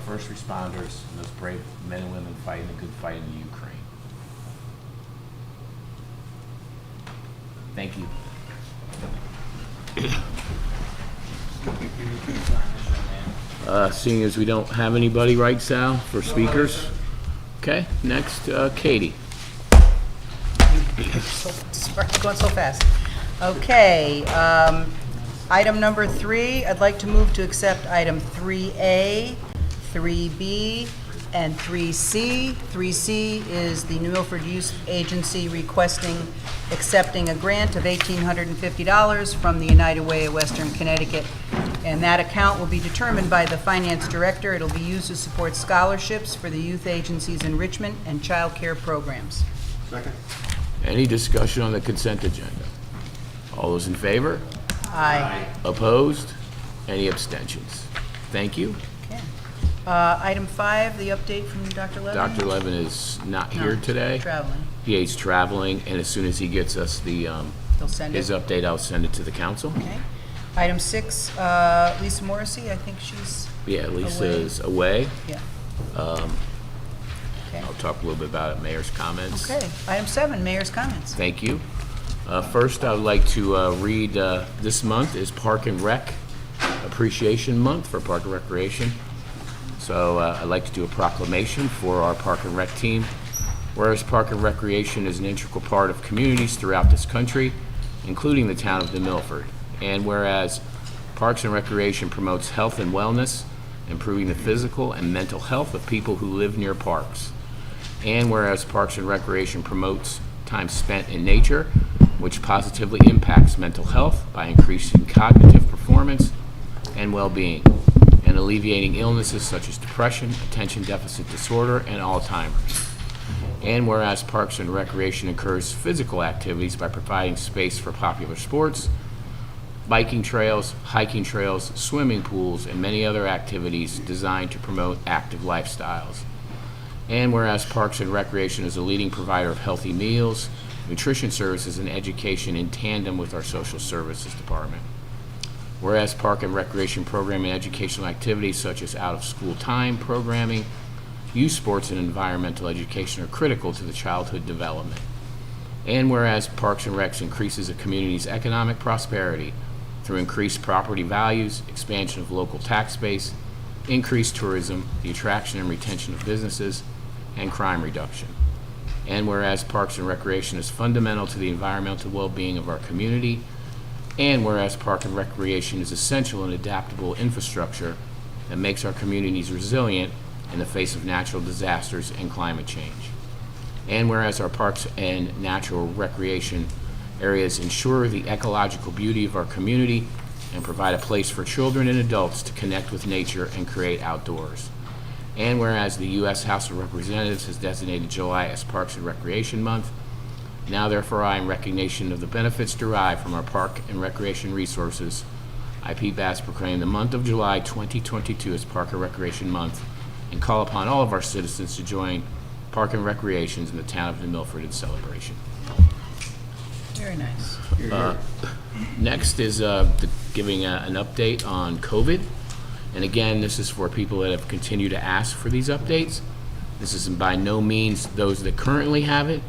first responders and those brave men and women fighting the good fight in the Ukraine. Thank you. Seeing as we don't have anybody, right, Sal, for speakers? Okay, next, Katie. Sorry, going so fast. Okay, item number 3, I'd like to move to accept item 3A, 3B, and 3C. 3C is the New Milford Youth Agency accepting a grant of $1,850 from the United Way of Western Connecticut. And that account will be determined by the finance director. It'll be used to support scholarships for the youth agency's enrichment and child care programs. Second. Any discussion on the consent agenda? All those in favor? Aye. Opposed? Any abstentions? Thank you. Okay. Item 5, the update from Dr. Levin. Dr. Levin is not here No, today. Traveling. He's traveling, and as soon as he gets us They'll send his it. update, I'll send it to the council. Okay. Item 6, Lisa Morrissey, I think she's Yeah, Lisa's away. Yeah. Okay. I'll talk a little bit about it, mayor's comments. Okay. Item 7, mayor's comments. Thank you. First, I would like to read, this month is Park and Rec Appreciation Month for Park and Recreation. So I'd like to do a proclamation for our Park and Rec team. Whereas Park and Recreation is an integral part of communities throughout this country, including the town of New Milford. And whereas Parks and Recreation promotes health and wellness, improving the physical and mental health of people who live near parks. And whereas Parks and Recreation promotes time spent in nature, which positively impacts mental health by increasing cognitive performance and well-being, and alleviating illnesses such as depression, attention deficit disorder, and Alzheimer's. And whereas Parks and Recreation encourages physical activities by providing space for popular sports, biking trails, hiking trails, swimming pools, and many other activities designed to promote active lifestyles. And whereas Parks and Recreation is a leading provider of healthy meals, nutrition services, and education in tandem with our social services department. Whereas Park and Recreation programming and educational activities such as out-of-school time programming, youth sports, and environmental education are critical to the childhood development. And whereas Parks and Recs increases a community's economic prosperity through increased property values, expansion of local tax base, increased tourism, the attraction and retention of businesses, and crime reduction. And whereas Parks and Recreation is fundamental to the environmental well-being of our community, and whereas Park and Recreation is essential and adaptable infrastructure that makes our communities resilient in the face of natural disasters and climate change. And whereas our parks and natural recreation areas ensure the ecological beauty of our community and provide a place for children and adults to connect with nature and create outdoors. And whereas the U.S. House of Representatives has designated July as Parks and Recreation Month, now therefore I, in recognition of the benefits derived from our park and recreation resources, I, Pete Bass, proclaim the month of July 2022 as Park and Recreation Month and call upon all of our citizens to join Park and Recreations in the town of New Milford in celebration. Very nice. Next is giving an update on COVID. And again, this is for people that have continued to ask for these updates. This is by no means those that currently have it,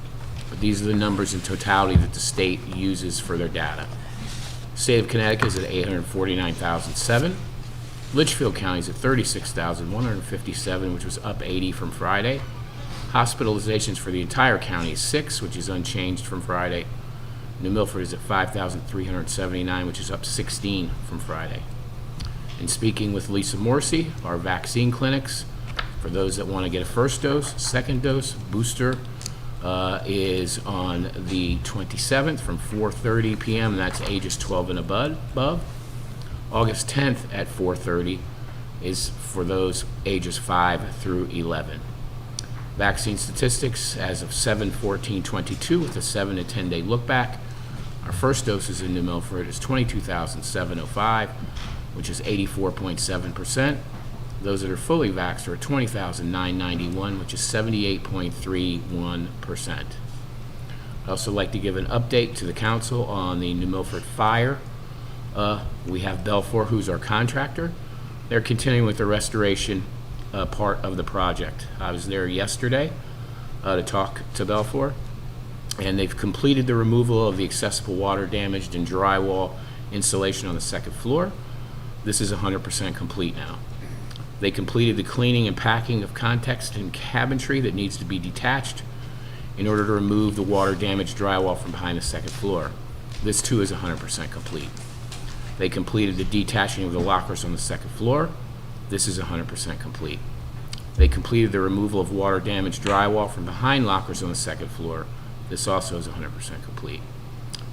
but these are the numbers in totality that the state uses for their data. State of Connecticut is at 849,007. Litchfield County is at 36,157, which was up 80 from Friday. Hospitalizations for the entire county is 6, which is unchanged from Friday. New Milford is at 5,379, which is up 16 from Friday. In speaking with Lisa Morrissey, our vaccine clinics, for those that want to get a first dose, second dose, booster is on the 27th from 4:30 p.m., and that's ages 12 and above. August 10th at 4:30 is for those ages 5 through 11. Vaccine statistics as of 7/14/22 with a 7 to 10 day look back. Our first doses in New Milford is 22,705, which is 84.7%. Those that are fully vaxxed are at 20,991, which is 78.31%. I'd also like to give an update to the council on the New Milford fire. We have Belfour, who's our contractor. They're continuing with the restoration part of the project. I was there yesterday to talk to Belfour, and they've completed the removal of the accessible water damaged and drywall insulation on the second floor. This is 100% complete now. They completed the cleaning and packing of context and cabinetry that needs to be detached in order to remove the water damaged drywall from behind the second floor. This too is 100% complete. They completed the detaching of the lockers on the second floor. This is 100% complete. They completed the removal of water damaged drywall from behind lockers on the second floor. This also is 100% complete.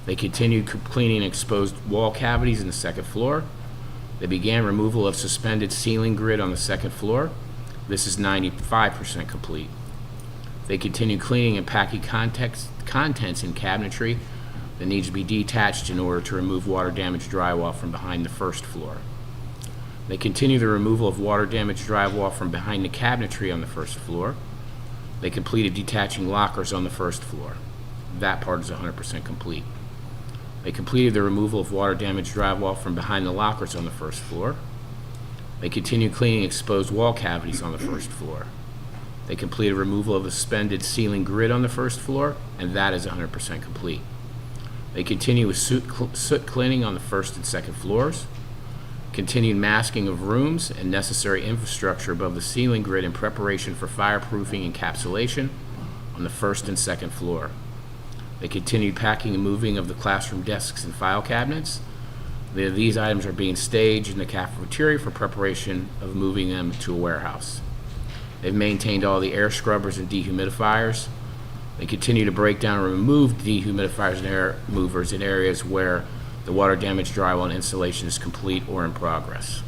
They continued cleaning exposed wall cavities in the second floor. They began removal of suspended ceiling grid on the second floor. This is 95% complete. They continued cleaning and packing contents in cabinetry that needs to be detached in order to remove water damaged drywall from behind the first floor. They continue the removal of water damaged drywall from behind the cabinetry on the first floor. They completed detaching lockers on the first floor. That part is 100% complete. They completed the removal of water damaged drywall from behind the lockers on the first floor. They continued cleaning exposed wall cavities on the first floor. They completed removal of the suspended ceiling grid on the first floor, and that is 100% complete. They continue with soot cleaning on the first and second floors, continued masking of rooms and necessary infrastructure above the ceiling grid in preparation for fireproofing encapsulation on the first and second floor. They continued packing and moving of the classroom desks and file cabinets. These items are being staged in the cafeteria for preparation of moving them to a warehouse. They've maintained all the air scrubbers and dehumidifiers. They continue to break down and remove dehumidifiers and air movers in areas where the water damaged drywall and insulation is complete or in progress.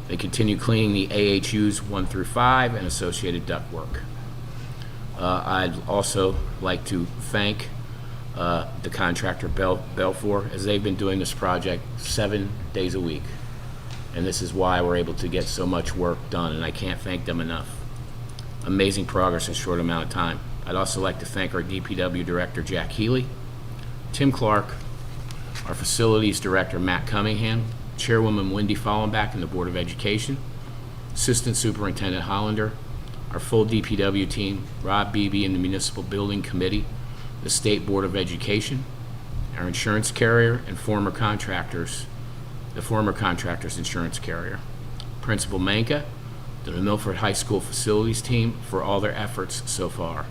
They continue cleaning the AHUs 1 through 5 and associated ductwork. I'd also like to thank the contractor Belfour, as they've been doing this project 7 days a week. And this is why we're able to get so much work done, and I can't thank them enough. Amazing progress in a short amount of time. I'd also like to thank our DPW Director, Jack Healy, Tim Clark, our Facilities Director, Matt Cunningham, Chairwoman Wendy Fallenbach in the Board of Education, Assistant Superintendent Hollander, our full DPW team, Rob Beebe and the Municipal Building Committee, the State Board of Education, our insurance carrier, and former contractors, the former contractor's insurance carrier, Principal Manka, the Milford High School facilities team for all their efforts so far.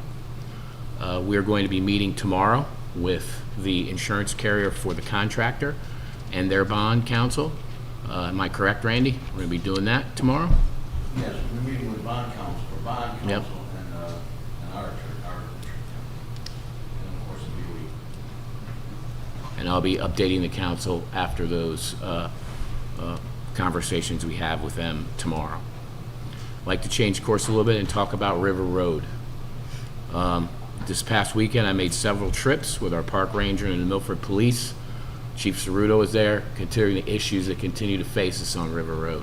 We are going to be meeting tomorrow with the insurance carrier for the contractor and their bond counsel. Am I correct, Randy? We're going to be doing that tomorrow? Yes, we're meeting with bond counsel, and our insurance, and of course the DOE. And I'll be updating the council after those conversations we have with them tomorrow. I'd like to change course a little bit and talk about River Road. This past weekend, I made several trips with our park ranger and the Milford Police. Chief Ceruto was there, considering the issues that continue to face us on River Road.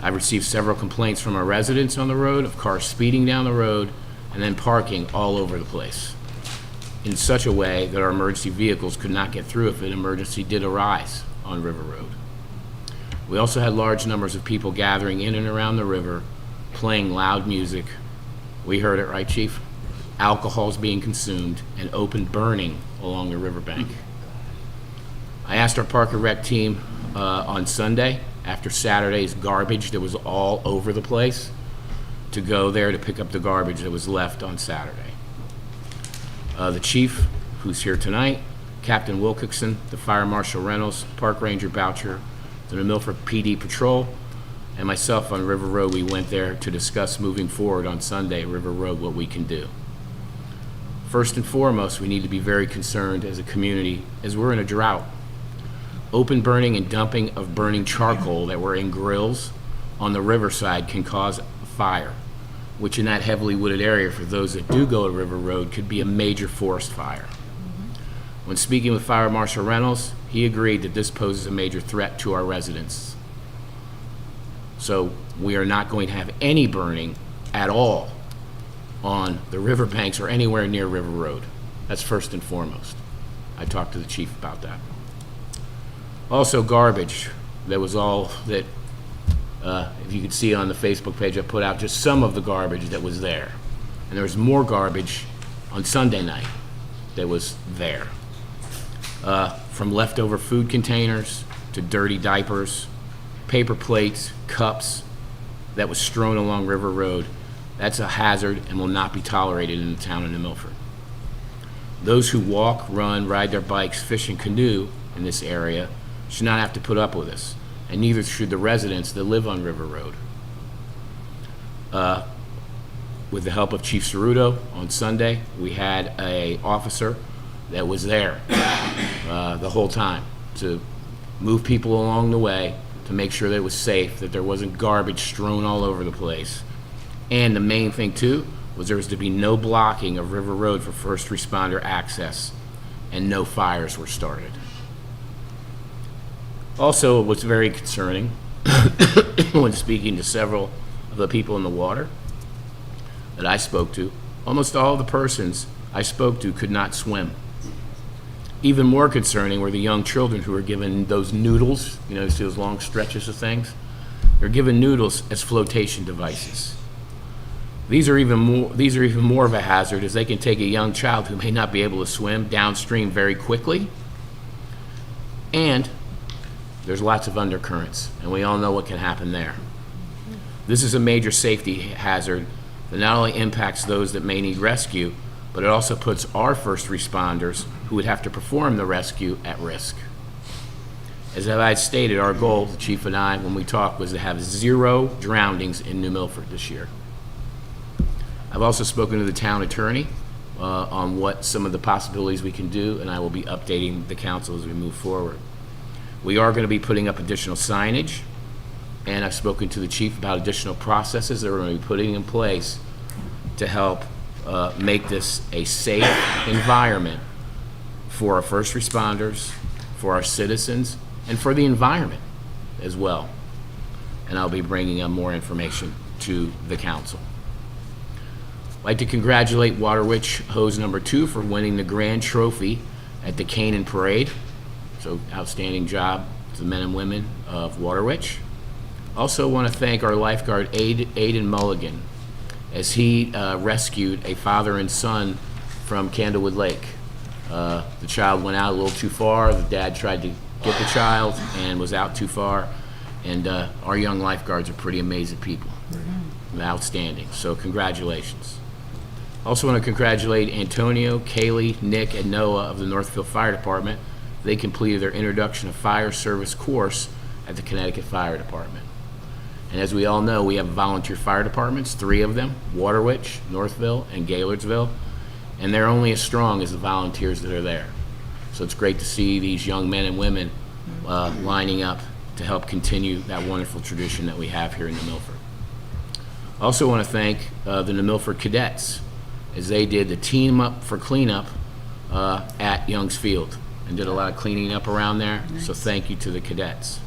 I received several complaints from our residents on the road of cars speeding down the road and then parking all over the place in such a way that our emergency vehicles could not get through if an emergency did arise on River Road. We also had large numbers of people gathering in and around the river, playing loud music. We heard it, right, Chief? Alcohol's being consumed and open burning along the riverbank. I asked our Park and Rec team on Sunday, after Saturday's garbage that was all over the place, to go there to pick up the garbage that was left on Saturday. The chief, who's here tonight, Captain Wilcoxon, the Fire Marshal Reynolds, Park Ranger Boucher, the Milford PD Patrol, and myself on River Road, we went there to discuss moving forward on Sunday at River Road, what we can do. First and foremost, we need to be very concerned as a community as we're in a drought. Open burning and dumping of burning charcoal that were in grills on the riverside can cause fire, which in that heavily wooded area, for those that do go to River Road, could be a major forest fire. When speaking with Fire Marshal Reynolds, he agreed that this poses a major threat to our residents. So we are not going to have any burning at all on the riverbanks or anywhere near River Road. That's first and foremost. I talked to the chief about that. Also, garbage that If you could see on the Facebook page, I put out just some of the garbage that was there. And there was more garbage on Sunday night that was there. From leftover food containers to dirty diapers, paper plates, cups that was strewn along River Road. That's a hazard and will not be tolerated in the town of New Milford. Those who walk, run, ride their bikes, fish, and canoe in this area should not have to put up with this, and neither should the residents that live on River Road. With the help of Chief Ceruto on Sunday, we had an officer that was there the whole time to move people along the way, to make sure that it was safe, that there wasn't garbage strewn all over the place. And the main thing too was there was to be no blocking of River Road for first responder access, and no fires were started. Also, what's very concerning when speaking to several of the people in the water that I spoke to, almost all the persons I spoke to could not swim. Even more concerning were the young children who were given those noodles, you see those long stretches of things? They're given noodles as flotation devices. These are even more of a hazard, as they can take a young child who may not be able to swim downstream very quickly. And there's lots of undercurrents, and we all know what can happen there. This is a major safety hazard that not only impacts those that may need rescue, but it also puts our first responders who would have to perform the rescue at risk. As I had stated, our goal, the chief and I, when we talked, was to have 0 drownings in New Milford this year. I've also spoken to the town attorney on what some of the possibilities we can do, and I will be updating the council as we move forward. We are going to be putting up additional signage, and I've spoken to the chief about additional processes that we're going to be putting in place to help make this a safe environment for our first responders, for our citizens, and for the environment as well. And I'll be bringing more information to the council. I'd like to congratulate Water Witch Hose number 2 for winning the grand trophy at the Canaan Parade. So outstanding job to the men and women of Water Witch. Also want to thank our lifeguard Aiden Mulligan, as he rescued a father and son from Candlewood Lake. The child went out a little too far. The dad tried to get the child and was out too far. And our young lifeguards are pretty amazing people. Outstanding. So congratulations. Also want to congratulate Antonio, Kaylee, Nick, and Noah of the Northfield Fire Department. They completed their Introduction to Fire Service course at the Connecticut Fire Department. And as we all know, we have volunteer fire departments, 3 of them, Water Witch, Northville, and Gaylordsville, and they're only as strong as the volunteers that are there. So it's great to see these young men and women lining up to help continue that wonderful tradition that we have here in New Milford. Also want to thank the New Milford Cadets, as they did the Team Up for Cleanup at Young's Field, and did a lot of cleaning up around there. Nice. So thank you to the cadets.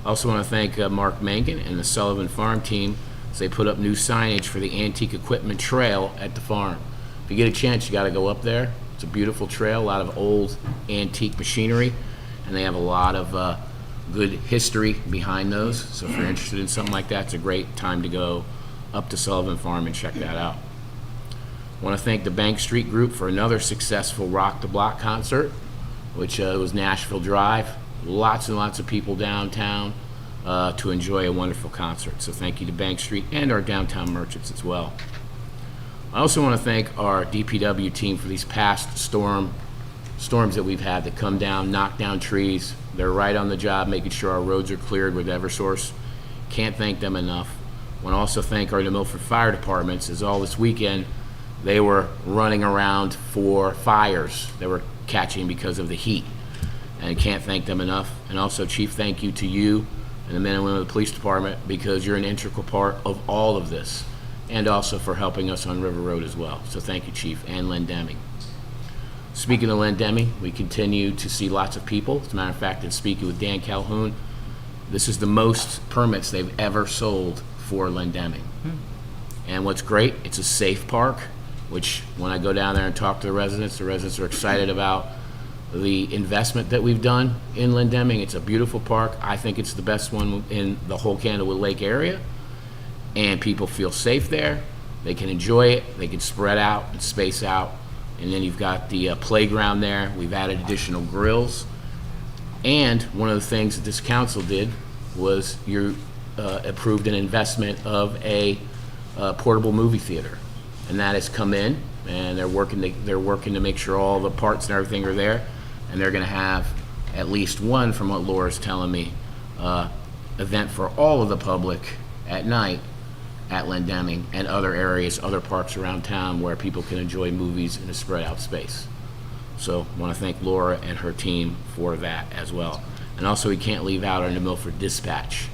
Also want to thank Mark Mangan and the Sullivan Farm team, as they put up new signage for the antique equipment trail at the farm. If you get a chance, you got to go up there. It's a beautiful trail, a lot of old antique machinery, and they have a lot of good history behind those. So if you're interested in something like that, it's a great time to go up to Sullivan Farm and check that out. I want to thank the Bank Street Group for another successful Rock the Block concert, which was Nashville Drive. Lots and lots of people downtown to enjoy a wonderful concert. So thank you to Bank Street and our downtown merchants as well. I also want to thank our DPW team for these past storms that we've had that come down, knock down trees. They're right on the job, making sure our roads are cleared with Eversource. Can't thank them enough. I want to also thank our New Milford Fire Departments, as all this weekend they were running around for fires that were catching because of the heat. And can't thank them enough. And also, Chief, thank you to you and the men and women of the police department, because you're an integral part of all of this, and also for helping us on River Road as well. So thank you, Chief, and Len Deming. Speaking of Len Deming, we continue to see lots of people. As a matter of fact, in speaking with Dan Calhoun, this is the most permits they've ever sold for Len Deming. And what's great, it's a safe park, which when I go down there and talk to the residents are excited about the investment that we've done in Lindeming. It's a beautiful park. I think it's the best one in the whole Candlewood Lake area, and people feel safe there. They can enjoy it. They can spread out and space out. And then you've got the playground there. We've added additional grills. And one of the things that this council did was you approved an investment of a portable movie theater, and that has come in, and they're working to make sure all the parts and everything are there, and they're going to have at least one, from what Laura's telling me, event for all of the public at night at Lindeming and other areas, other parks around town where people can enjoy movies in a spread out space. So I want to thank Laura and her team for that as well. And also, we can't leave out our New Milford Dispatch,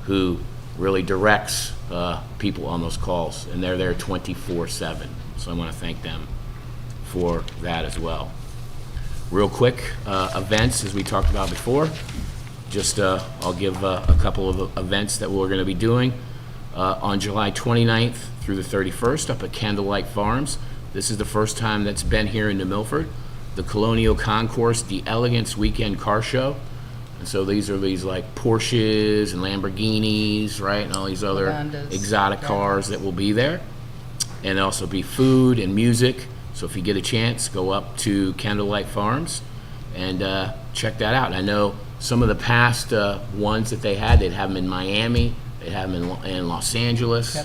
who really directs people on those calls, and they're there 24/7. So I want to thank them for that as well. Real quick, events, as we talked about before, just I'll give a couple of events that we're going to be doing. On July 29th through the 31st up at Candlelight Farms. This is the first time that's been here in New Milford. The Colonial Concourse, the Elegance Weekend Car Show. And so these are like Porsches and Lamborghinis, right? And all these other Hondas. exotic cars that will be there. And also be food and music. So if you get a chance, go up to Candlelight Farms and check that out. And I know some of the past ones that they had, they'd have them in Miami. They have them in Los Angeles.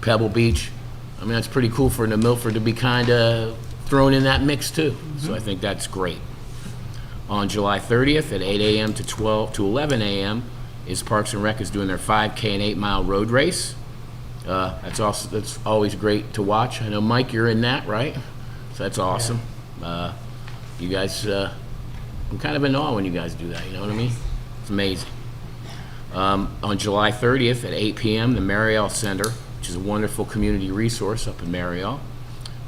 Pebble Beach. I mean, that's pretty cool for New Milford to be kind of thrown in that mix too. So I think that's great. On July 30th at 8 a.m. to 11 a.m. is Parks and Rec is doing their 5K and 8-mile road race. That's always great to watch. I know, Mike, you're in that, right? So that's awesome. You guys, I'm kind of in awe when you guys do that. You know what I mean? It's amazing. On July 30th at 8 p.m., the Mariel Center, which is a wonderful community resource up in Mariel,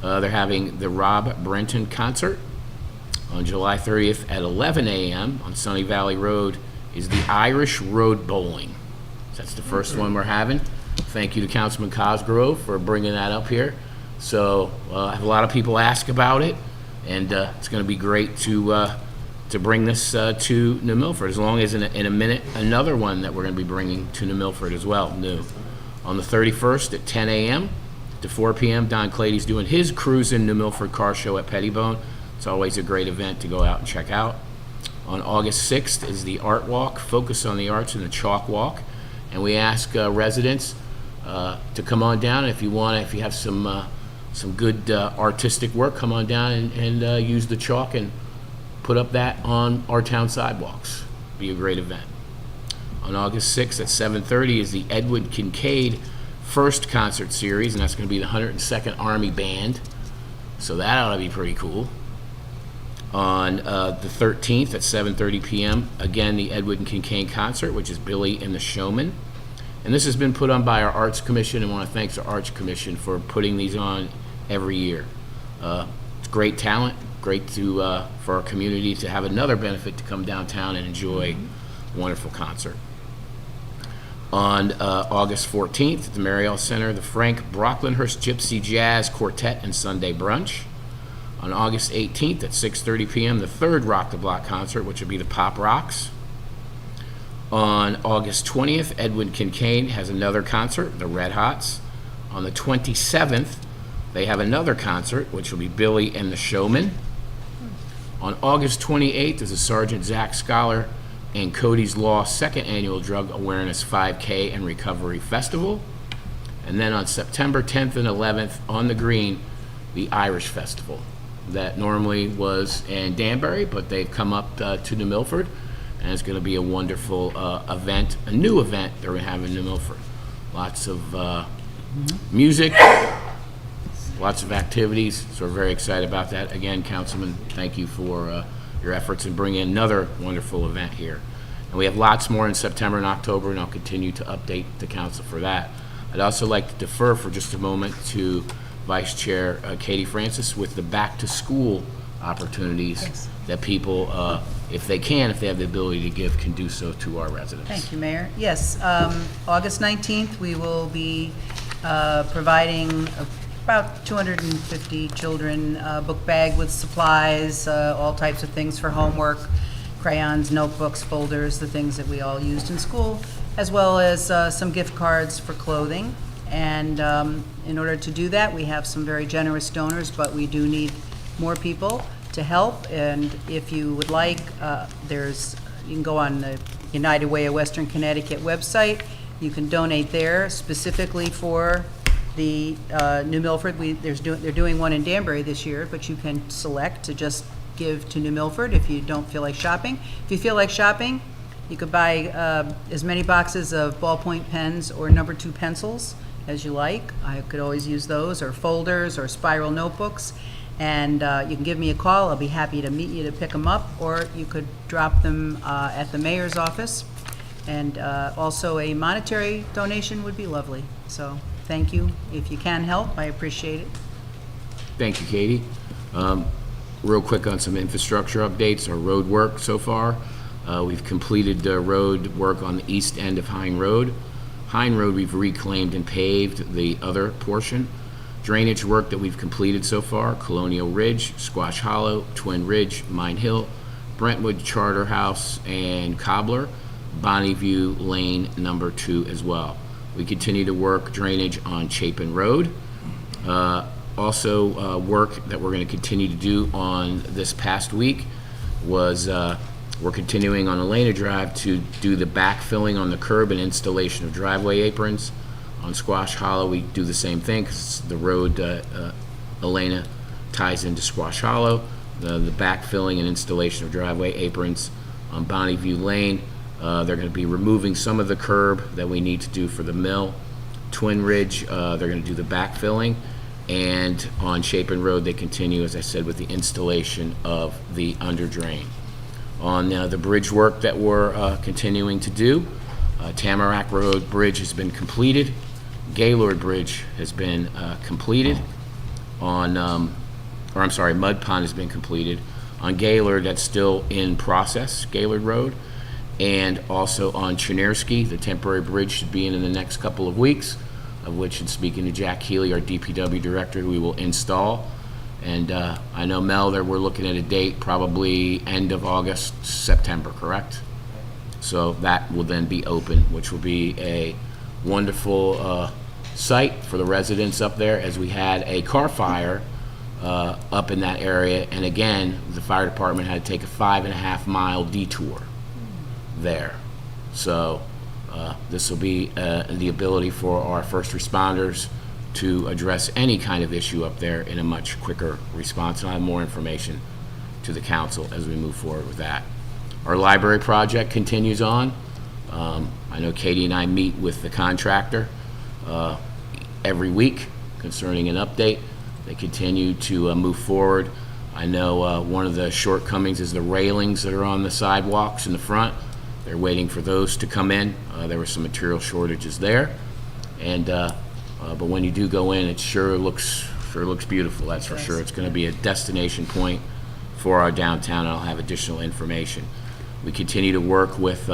they're having the Rob Brenton concert. On July 30th at 11 a.m. on Sunny Valley Road is the Irish Road Bowling. So that's the first one we're having. Thank you to Councilman Cosgrove for bringing that up here. So I have a lot of people ask about it, and it's going to be great to bring this to New Milford, as long as in a minute another one that we're going to be bringing to New Milford as well, new. On the 31st at 10 a.m. to 4 p.m., Don Clady's doing his Cruisin' New Milford Car Show at Pettibone. It's always a great event to go out and check out. On August 6th is the Art Walk, Focus on the Arts, and the Chalk Walk. And we ask residents to come on down. If you have some good artistic work, come on down and use the chalk and put up that on our town sidewalks. Be a great event. On August 6th at 7:30 is the Edward Kincaid first concert series, and that's going to be the 102nd Army Band. So that ought to be pretty cool. On the 13th at 7:30 p.m., again, the Edward Kincaid concert, which is Billy and the Showman. And this has been put on by our Arts Commission, and I want to thank the Arts Commission for putting these on every year. It's great talent. Great for our community to have another benefit to come downtown and enjoy a wonderful concert. On August 14th at the Mariel Center, the Frank Brocklinhurst Gypsy Jazz Quartet and Sunday Brunch. On August 18th at 6:30 p.m., the third Rock the Block concert, which will be the Pop Rocks. On August 20th, Edwin Kincaid has another concert, the Red Hots. On the 27th, they have another concert, which will be Billy and the Showman. On August 28th is the Sergeant Zach Scholar and Cody's Law second annual Drug Awareness 5K and Recovery Festival. And then on September 10th and 11th on the Green, the Irish Festival. That normally was in Danbury, but they've come up to New Milford, and it's going to be a wonderful event, a new event they're going to have in New Milford. Lots of music, lots of activities, so we're very excited about that. Again, Councilman, thank you for your efforts in bringing another wonderful event here. And we have lots more in September and October, and I'll continue to update the council for that. I'd also like to defer for just a moment to Vice Chair Katie Francis with the back-to-school opportunities that people, if they have the ability to give, can do so to our residents. Thank you, Mayor. Yes, August 19th, we will be providing about 250 children, book bag with supplies, all types of things for homework, crayons, notebooks, folders, the things that we all used in school, as well as some gift cards for clothing. And in order to do that, we have some very generous donors, but we do need more people to help. And if you would like, you can go on the United Way of Western Connecticut website. You can donate there specifically for the New Milford. They're doing one in Danbury this year, but you can select to just give to New Milford if you don't feel like shopping. If you feel like shopping, you could buy as many boxes of ballpoint pens or number 2 pencils as you like. I could always use those, or folders or spiral notebooks. And you can give me a call. I'll be happy to meet you to pick them up, or you could drop them at the mayor's office. And also a monetary donation would be lovely. So thank you. If you can help, I appreciate it. Thank you, Katie. Real quick on some infrastructure updates, our road work so far. We've completed the road work on the east end of Hine Road. Hine Road, we've reclaimed and paved the other portion. Drainage work that we've completed so far: Colonial Ridge, Squash Hollow, Twin Ridge, Mine Hill, Brentwood, Charterhouse, and Cobbler. Bonnie View Lane number 2 as well. We continue to work drainage on Chapin Road. Also, work that we're going to continue to do on this past week was we're continuing on Elena Drive to do the backfilling on the curb and installation of driveway aprons. On Squash Hollow, we do the same thing because the road Elena ties into Squash Hollow. The backfilling and installation of driveway aprons on Bonnie View Lane. They're going to be removing some of the curb that we need to do for the mill. Twin Ridge, they're going to do the backfilling. And on Chapin Road, they continue, as I said, with the installation of the under drain. On the bridge work that we're continuing to do, Tamarack Road Bridge has been completed. Gaylord Bridge has been completed. Mud Pond has been completed. On Gaylord, that's still in process, Gaylord Road. And also on Chenersky, the temporary bridge should be in the next couple of weeks, of which, in speaking to Jack Healy, our DPW director, who we will install. And I know, Mel, that we're looking at a date probably end of August, September, correct? So that will then be open, which will be a wonderful site for the residents up there, as we had a car fire up in that area. And again, the fire department had to take a 5.5-mile detour there. So this will be the ability for our first responders to address any kind of issue up there in a much quicker response. And I'll have more information to the council as we move forward with that. Our library project continues on. I know Katie and I meet with the contractor every week concerning an update. They continue to move forward. I know one of the shortcomings is the railings that are on the sidewalks in the front. They're waiting for those to come in. There were some material shortages there, and but when you do go in, it sure looks beautiful. That's for sure. It's going to be a destination point for our downtown, and I'll have additional information. We continue to work with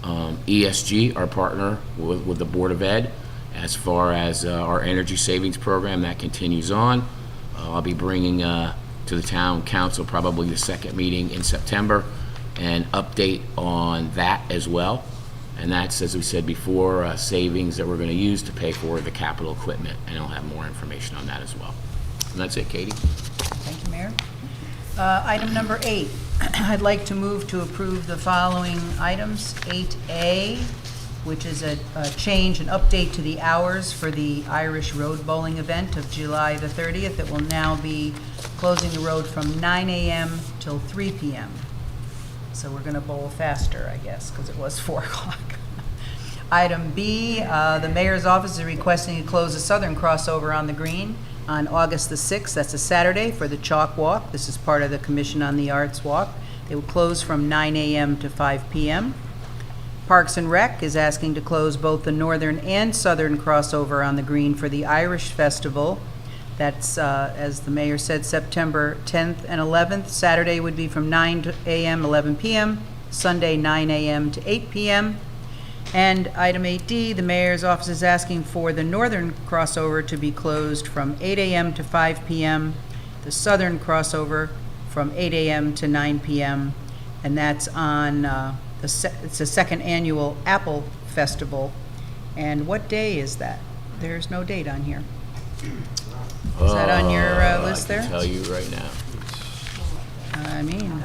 ESG, our partner with the Board of Ed, as far as our energy savings program. That continues on. I'll be bringing to the town council probably the second meeting in September an update on that as well. And that's, as we said before, savings that we're going to use to pay for the capital equipment, and I'll have more information on that as well. And that's it, Katie. Thank you, Mayor. Item number 8, I'd like to move to approve the following items. 8A, which is a change, an update to the hours for the Irish Road Bowling event of July the 30th. It will now be closing the road from 9 a.m. till 3 p.m. So we're going to bowl faster, I guess, because it was 4 o'clock. Item B, the mayor's office is requesting to close the southern crossover on the green on August the 6th. That's a Saturday for the Chalk Walk. This is part of the Commission on the Arts Walk. They will close from 9 a.m. to 5 p.m. Parks and Rec is asking to close both the northern and southern crossover on the green for the Irish Festival. That's, as the mayor said, September 10th and 11th. Saturday would be from 9 a.m. to 11 p.m., Sunday 9 a.m. to 8 p.m. And item 8D, the mayor's office is asking for the northern crossover to be closed from 8 a.m. to 5 p.m., the southern crossover from 8 a.m. to 9 p.m., and that's on, it's the second annual Apple Festival. And what day is that? There's no date on here. Is that on your list there? I can tell you right now. I mean,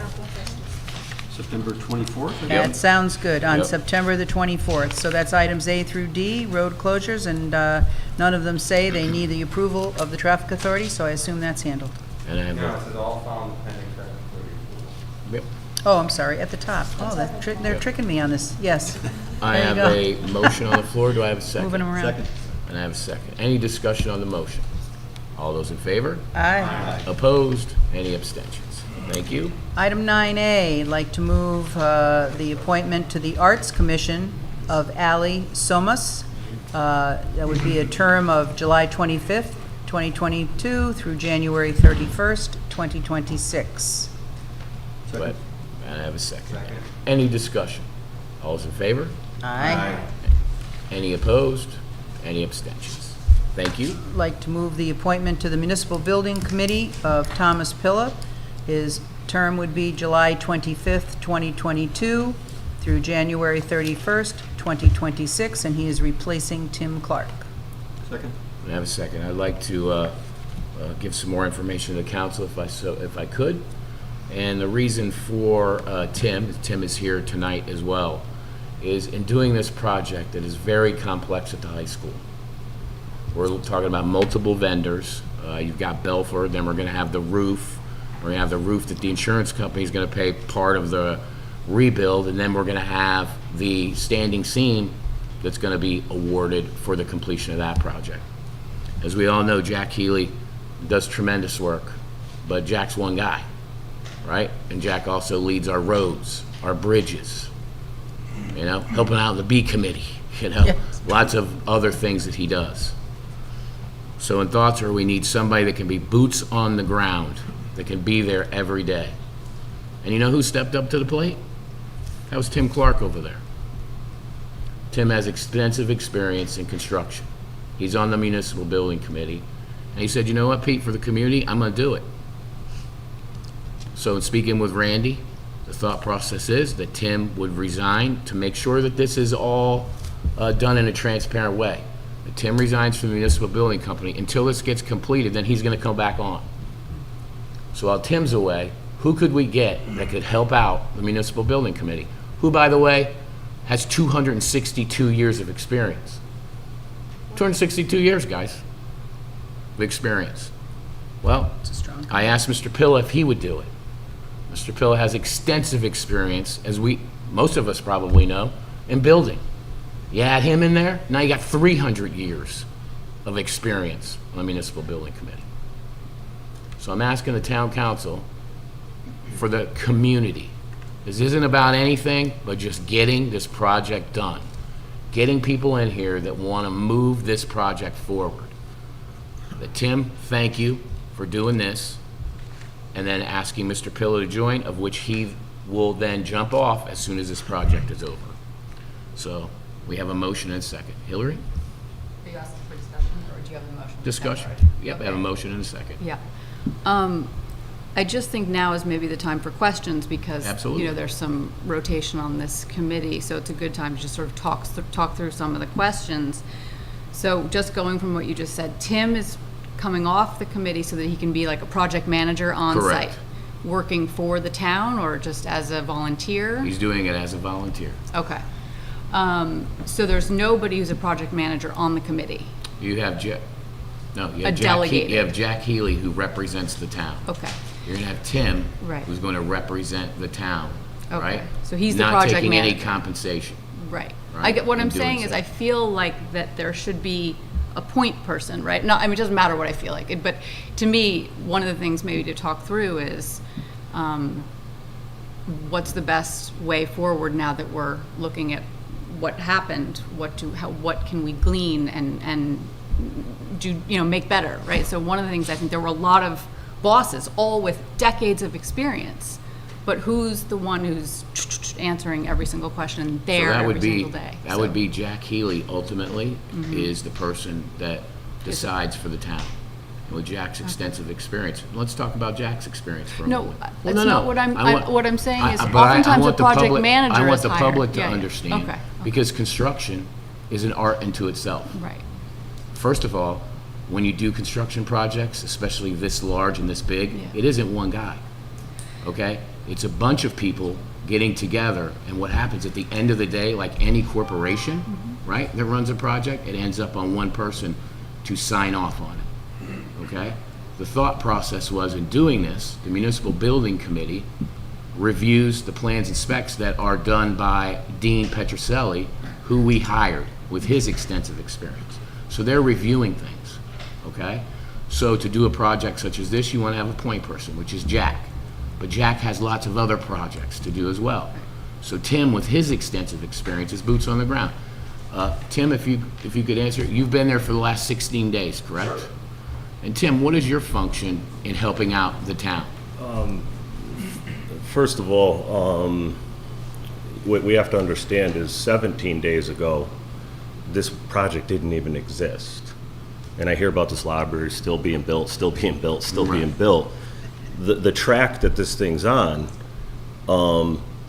September 24th? that sounds good, on Yep. September the 24th. So that's items A through D, road closures, and none of them say they need the approval of the traffic authority, so I assume that's handled. And I have, No, it says all found pending traffic authority approval. yep. Oh, I'm sorry, at the top. Oh, they're tricking me on this, yes. I There you have go. a motion on the floor. Do I have a second? Moving them around. Second. And I have a second. Any discussion on the motion? All those in favor? Aye. Opposed? Any abstentions? Thank you. Item 9A, I'd like to move the appointment to the Arts Commission of Ali Somas. That would be a term of July 25th, 2022 through January 31st, 2026. But, and I have a second. Any discussion? All those in favor? Aye. Any opposed? Any abstentions? Thank you. I'd like to move the appointment to the Municipal Building Committee of Thomas Pilla. His term would be July 25th, 2022 through January 31st, 2026, and he is replacing Tim Clark. Second. I have a second. I'd like to give some more information to the council if I could. And the reason for Tim is here tonight as well, is in doing this project that is very complex at the high school. We're talking about multiple vendors. You've got Milford, then we're going to have the roof. We're going to have the roof that the insurance company is going to pay part of the rebuild, and then we're going to have the standing seam that's going to be awarded for the completion of that project. As we all know, Jack Healy does tremendous work, but Jack's one guy, right? And Jack also leads our roads, our bridges, you know, helping out in the B committee, you know, Yes. lots of other things that he does. So in thoughts are we need somebody that can be boots on the ground, that can be there every day. And you know who stepped up to the plate? That was Tim Clark over there. Tim has extensive experience in construction. He's on the municipal building committee. And he said, you know what, Pete, for the community, I'm gonna do it. So in speaking with Randy, the thought process is that Tim would resign to make sure that this is all done in a transparent way. That Tim resigns from the municipal building company until this gets completed, then he's gonna come back on. So while Tim's away, who could we get that could help out the municipal building committee? Who, by the way, has 262 years of experience. 262 years, guys, of experience. Well, It's a strong. I asked Mr. Pilla if he would do it. Mr. Pilla has extensive experience, as most of us probably know, in building. You add him in there, now you got 300 years of experience on the municipal building committee. So I'm asking the town council for the community. This isn't about anything but just getting this project done. Getting people in here that want to move this project forward. But Tim, thank you for doing this, and then asking Mr. Pilla to join, of which he will then jump off as soon as this project is over. So we have a motion and a second. Hillary? Are you asking for discussion, or do you have the motion? Discussion. Yep, I have a motion and a second. Yeah. I just think now is maybe the time for questions because, Absolutely. you know, there's some rotation on this committee, so it's a good time to just sort of talk through some of the questions. So just going from what you just said, Tim is coming off the committee so that he can be like a project manager on Correct. site, working for the town or just as a volunteer? He's doing it as a volunteer. Okay. So there's nobody who's a project manager on the committee? You have you A have Jack delegated. You have Jack Healy, who represents the town. Okay. You're gonna have Tim, Right. who's gonna represent the town, Okay. right? So he's the project Not taking any manager. compensation. Right. Right, I get, what in I'm doing saying is so. I feel like that there should be a point person, right? No, I mean, it doesn't matter what I feel like, but to me, one of the things maybe to talk through is what's the best way forward now that we're looking at what happened, what can we glean and do, you know, make better, right? So one of the things, I think there were a lot of bosses, all with decades of experience, but who's the one who's answering every single question So there that would every be, single day. that So- would be Jack Healy ultimately is the person that decides for the town. With Jack's extensive experience. Let's talk about Jack's experience for a No, moment. that's not what what I'm saying is but I oftentimes a want the project public- manager I want is the hired. public to Yeah, yeah. understand. Okay. Because construction is an art unto itself. Right. First of all, when you do construction projects, especially this large and this big, Yeah. it isn't one guy, okay? It's a bunch of people getting together, and what happens at the end of the day, like any corporation, right, that runs a project, it ends up on one person to sign off on it, okay? The thought process was, in doing this, the Municipal Building Committee reviews the plans and specs that are done by Dean Petroselli, who we hired with his extensive experience. So they're reviewing things, okay? So to do a project such as this, you want to have a point person, which is Jack. But Jack has lots of other projects to do as well. So Tim, with his extensive experience, is boots on the ground. Tim, if you could answer, you've been there for the last 16 days, correct? And Tim, what is your function in helping out the town? First of all, what we have to understand is 17 days ago, this project didn't even exist. And I hear about this library still being built, still being built, still being built. The track that this thing's on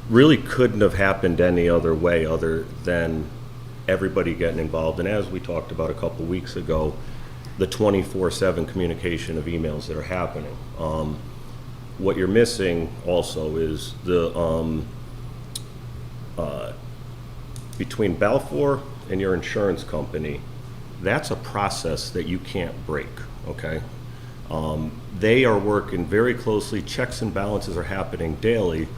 really couldn't have happened any other way other than everybody getting involved. And as we talked about a couple weeks ago, the 24/7 communication of emails that are happening. What you're missing also is the between Balfour and your insurance company, that's a process that you can't break, okay? They are working very closely, checks and balances are happening daily,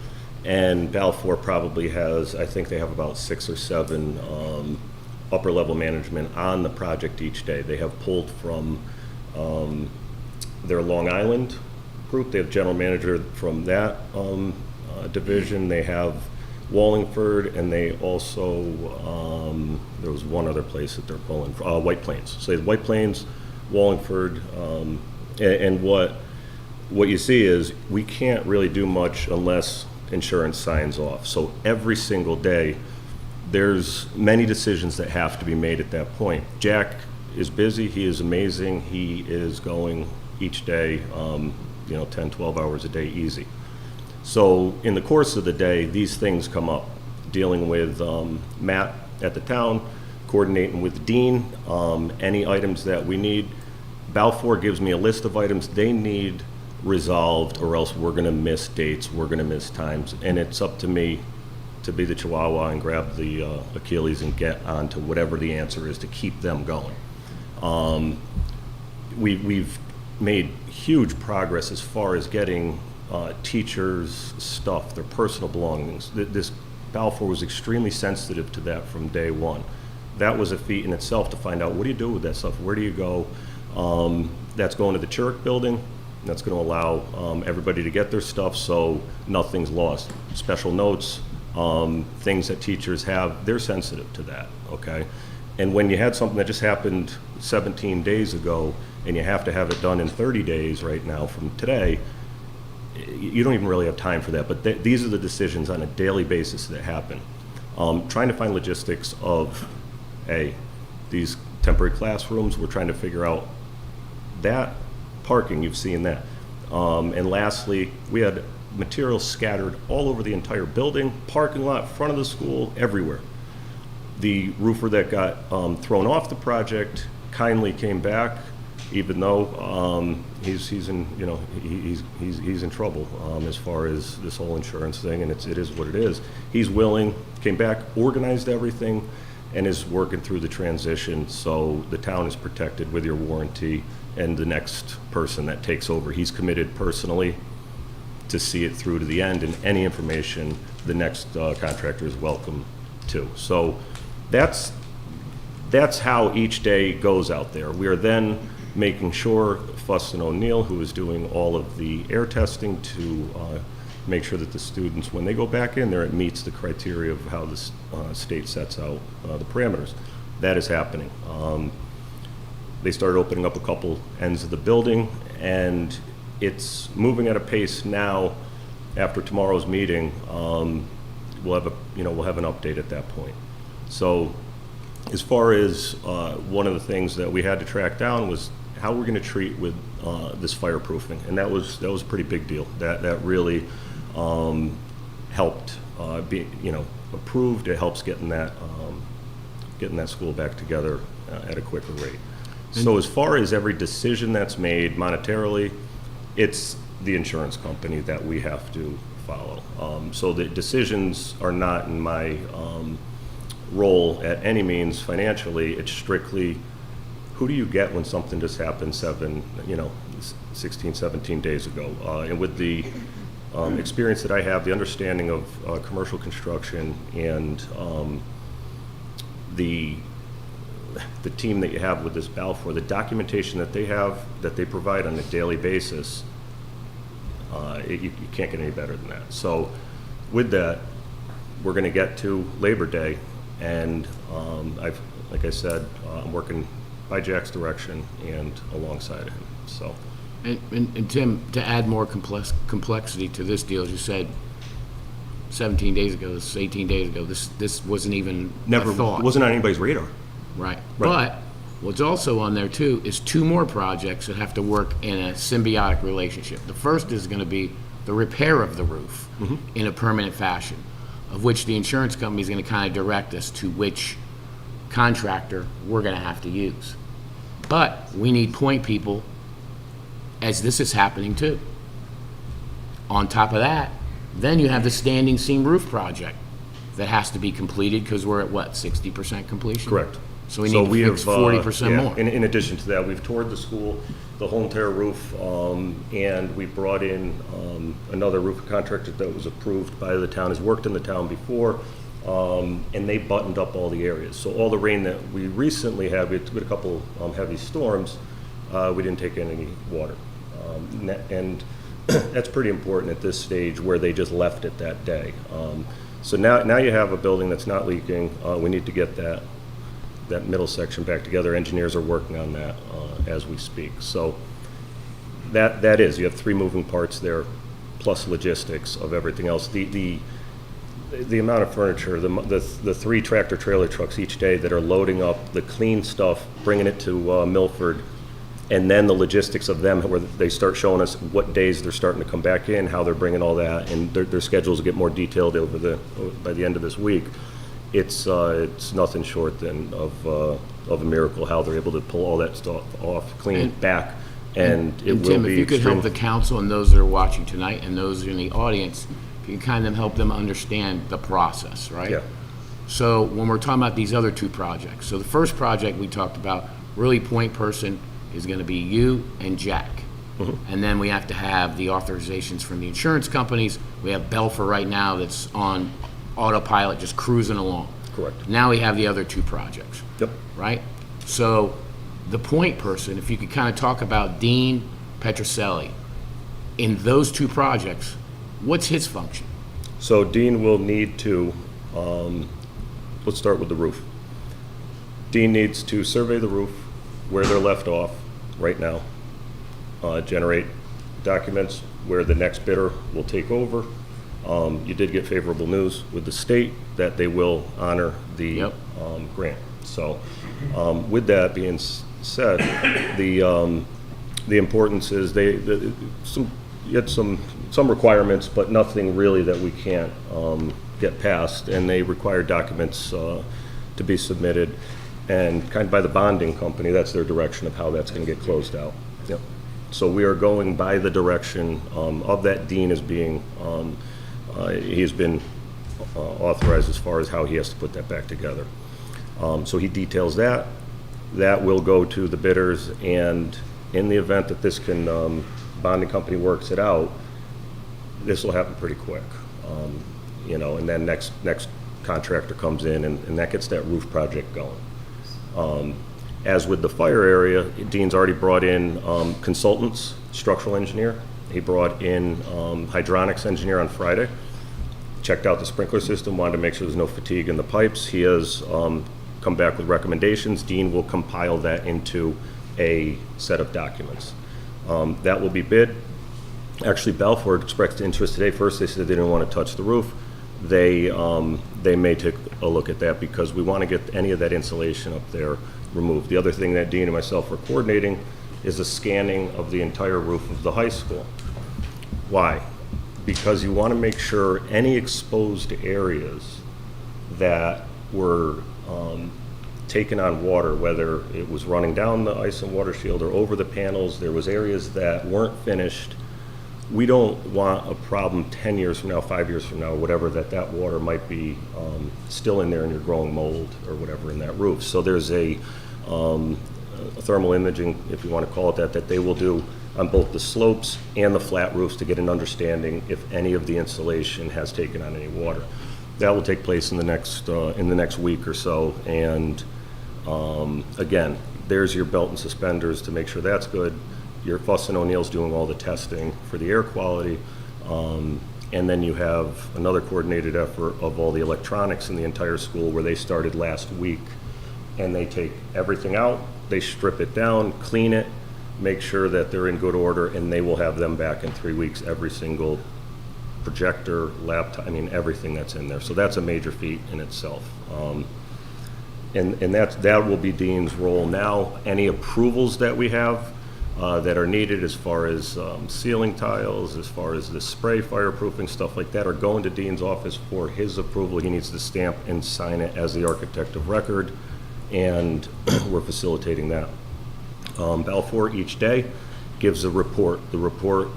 and Balfour probably has, I think they have about 6 or 7 upper level management on the project each day. They have pulled from their Long Island group, they have general manager from that division, they have Wallingford, and they also, there was one other place that they're pulling, White Plains. So they have White Plains, Wallingford, and what you see is we can't really do much unless insurance signs off. So every single day, there's many decisions that have to be made at that point. Jack is busy, he is amazing, he is going each day, 10, 12 hours a day easy. So in the course of the day, these things come up, dealing with Matt at the town, coordinating with Dean, any items that we need. Balfour gives me a list of items they need resolved, or else we're gonna miss dates, we're gonna miss times, and it's up to me to be the chihuahua and grab the Achilles and get onto whatever the answer is to keep them going. We've made huge progress as far as getting teachers' stuff, their personal belongings. This Balfour was extremely sensitive to that from day one. That was a feat in itself to find out, what do you do with that stuff? Where do you go? That's going to the Church building. That's going to allow everybody to get their stuff so nothing's lost. Special notes, things that teachers have, they're sensitive to that, okay? And when you had something that just happened 17 days ago and you have to have it done in 30 days right now from today, you don't even really have time for that. But these are the decisions on a daily basis that happen. Trying to find logistics of, these temporary classrooms, we're trying to figure out that parking, you've seen that. And lastly, we had materials scattered all over the entire building, parking lot, front of the school, everywhere. The roofer that got thrown off the project kindly came back, even though he's in he's in trouble as far as this whole insurance thing, and it is what it is. He's willing, came back, organized everything, and is working through the transition, so the town is protected with your warranty, and the next person that takes over, he's committed personally to see it through to the end, and any information the next contractor is welcome to. So that's how each day goes out there. We are then making sure Fuss and O'Neill, who is doing all of the air testing to make sure that the students, when they go back in there, it meets the criteria of how the state sets out the parameters. That is happening. They started opening up a couple ends of the building, and it's moving at a pace now. After tomorrow's meeting, we'll have we'll have an update at that point. So as far as one of the things that we had to track down was how we're going to treat with this fireproofing, and that was a pretty big deal. That really helped be approved. It helps getting that school back together at a quicker rate. So as far as every decision that's made monetarily, it's the insurance company that we have to follow. So the decisions are not in my role at any means financially. It's strictly, who do you get when something just happened 16, 17 days ago? And with the experience that I have, the understanding of commercial construction, and the team that you have with this Balfour, the documentation that they have, that they provide on a daily basis, you can't get any better than that. So with that, we're going to get to Labor Day, and like I said, I'm working by Jack's direction and alongside of him. So. And Tim, to add more complexity to this deal, as you said, 17 days ago, 18 days ago, this wasn't even Never a thought. Wasn't on anybody's radar. Right. But what's also on there too is 2 more projects that have to work in a symbiotic relationship. The first is going to be the repair of the roof in a permanent fashion, of which the insurance company is going to kind of direct us to which contractor we're going to have to use. But we need point people as this is happening too. On top of that, then you have the standing seam roof project that has to be completed because we're at what, 60% completion? Correct. So we need to fix 40% more. In addition to that, we've toured the school, the whole entire roof, and we brought in another roof contractor that was approved by the town, has worked in the town before, and they buttoned up all the areas. So all the rain that we recently had, we had a couple heavy storms, we didn't take in any water. And that's pretty important at this stage where they just left it that day. So now you have a building that's not leaking. We need to get that middle section back together. Engineers are working on that as we speak. So that is, you have 3 moving parts there, plus logistics of everything else. The amount of furniture, the 3 tractor trailer trucks each day that are loading up the clean stuff, bringing it to Milford, and then the logistics of them, where they start showing us what days they're starting to come back in, how they're bringing all that, and their schedules get more detailed by the end of this week. It's nothing short than of a miracle how they're able to pull all that stuff off, clean it back, and it will Tim, be if you could help extreme. the council and those that are watching tonight and those in the audience, if you can kind of help them understand the process, right? Yeah. So when we're talking about these other 2 projects, so the first project we talked about, really point person is going to be you and Jack. And then we have to have the authorizations from the insurance companies. We have Belfer right now that's on autopilot, just cruising along. Correct. Now we have the other 2 projects. Yep. Right? So the point person, if you could kind of talk about Dean Petroselli, in those 2 projects, what's his function? So Dean will need to, let's start with the roof. Dean needs to survey the roof where they're left off right now, generate documents where the next bidder will take over. You did get favorable news with the state that they will honor the grant. So with that being said, the importance is you had some requirements, but nothing really that we can't get past, and they require documents to be submitted, and kind of by the bonding company, that's their direction of how that's going to get closed out. Yep. So we are going by the direction of that. Dean is being, he's been authorized as far as how he has to put that back together. So he details that. That will go to the bidders, and in the event that this bonding company works it out, this will happen pretty quick. And then next contractor comes in, and that gets that roof project going. As with the fire area, Dean's already brought in consultants, structural engineer. He brought in hydronics engineer on Friday, checked out the sprinkler system, wanted to make sure there's no fatigue in the pipes. He has come back with recommendations. Dean will compile that into a set of documents. That will be bid. Actually, Balfour expressed interest today. First, they said they didn't want to touch the roof. they may take a look at that because we want to get any of that insulation up there removed. The other thing that Dean and myself are coordinating is a scanning of the entire roof of the high school. Why? Because you want to make sure any exposed areas that were taken on water, whether it was running down the ice and water shield or over the panels, there was areas that weren't finished. We don't want a problem 10 years from now, 5 years from now, whatever, that water might be still in there and you're growing mold or whatever in that roof. So there's a thermal imaging, if you want to call it that they will do on both the slopes and the flat roofs to get an understanding if any of the insulation has taken on any water. That will take place in the next week or so. And again, there's your belt and suspenders to make sure that's good. Your Fuss and O'Neill's doing all the testing for the air quality. And then you have another coordinated effort of all the electronics in the entire school where they started last week. And they take everything out, they strip it down, clean it, make sure that they're in good order, and they will have them back in 3 weeks, every single projector, laptop, I mean, everything that's in there. So that's a major feat in itself. And that will be Dean's role now. Any approvals that we have that are needed as far as ceiling tiles, as far as the spray fireproofing, stuff like that, are going to Dean's office for his approval. He needs to stamp and sign it as the architect of record, and we're facilitating that. Balfour each day gives a report. The report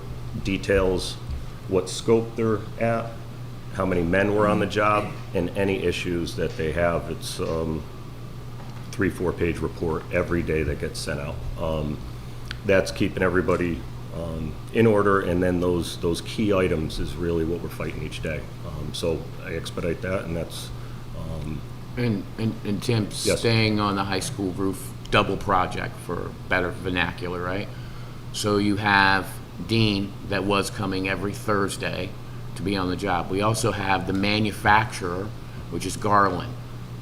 details what scope they're at, how many men were on the job, and any issues that they have. It's 3-4 page report every day that gets sent out. That's keeping everybody in order, and then those key items is really what we're fighting each day. So I expedite that, and that's And Tim, Yes. staying on the high school roof, double project for better vernacular, right? So you have Dean that was coming every Thursday to be on the job. We also have the manufacturer, which is Garland,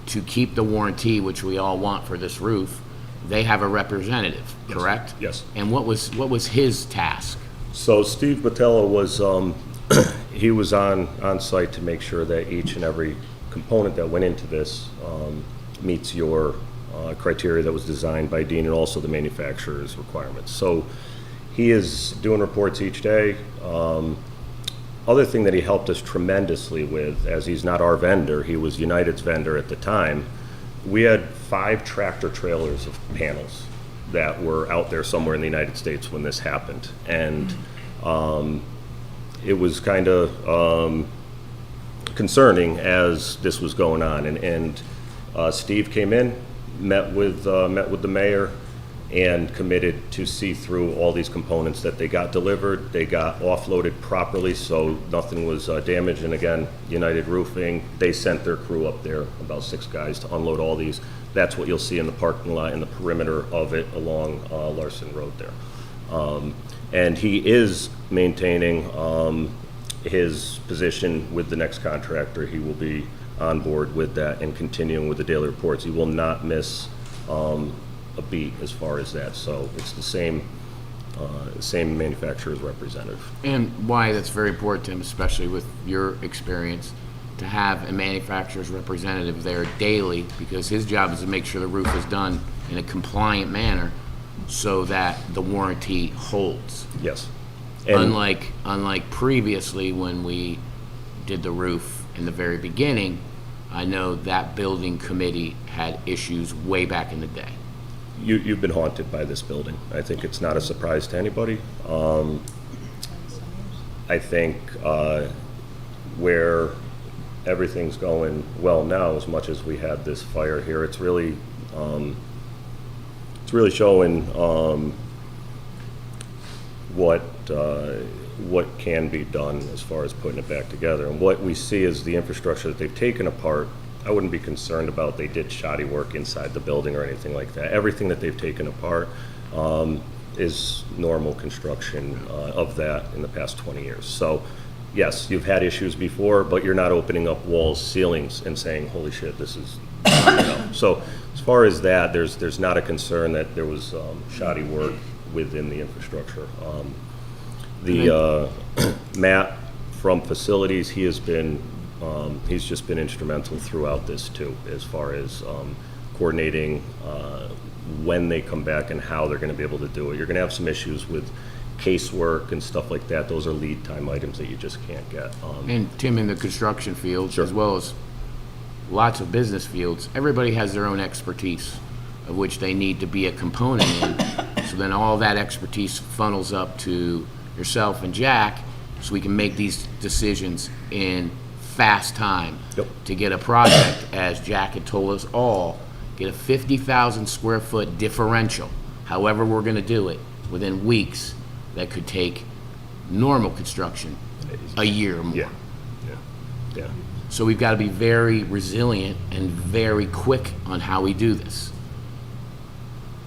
to keep the warranty, which we all want for this roof. They have a representative, Yes. correct? Yes. And what was his task? So Steve Botello was, he was on site to make sure that each and every component that went into this meets your criteria that was designed by Dean and also the manufacturer's requirements. So he is doing reports each day. Other thing that he helped us tremendously with, as he's not our vendor, he was United's vendor at the time, we had 5 tractor trailers of panels that were out there somewhere in the United States when this happened. And it was kind of concerning as this was going on. And Steve came in, met with the mayor, and committed to see through all these components that they got delivered. They got offloaded properly, so nothing was damaged. And again, United Roofing, they sent their crew up there, about 6 guys, to unload all these. That's what you'll see in the parking lot and the perimeter of it along Larson Road there. And he is maintaining his position with the next contractor. He will be on board with that and continuing with the daily reports. He will not miss a beat as far as that. So it's the same manufacturer's representative. And why that's very important to him, especially with your experience, to have a manufacturer's representative there daily, because his job is to make sure the roof is done in a compliant manner so that the warranty holds. Yes. And Unlike previously when we did the roof in the very beginning, I know that building committee had issues way back in the day. you've been haunted by this building. I think it's not a surprise to anybody. I think where everything's going well now, as much as we had this fire here, it's really showing what can be done as far as putting it back together. And what we see is the infrastructure that they've taken apart. I wouldn't be concerned about they did shoddy work inside the building or anything like that. Everything that they've taken apart is normal construction of that in the past 20 years. So yes, you've had issues before, but you're not opening up walls, ceilings, and saying, holy shit, this is, So as far as that, there's not a concern that there was shoddy work within the infrastructure. Matt from facilities, he has been He's just been instrumental throughout this too, as far as coordinating when they come back and how they're going to be able to do it. You're going to have some issues with casework and stuff like that. Those are lead time items that you just can't get. And Tim, in the construction fields, Sure. as well as lots of business fields, everybody has their own expertise of which they need to be a component in. So then all that expertise funnels up to yourself and Jack, so we can make these decisions in fast time. Yep. To get a project, as Jack had told us all, get a 50,000 square foot differential, however we're gonna do it, within weeks, that could take normal construction a year or more. Yeah, yeah. So we've got to be very resilient and very quick on how we do this.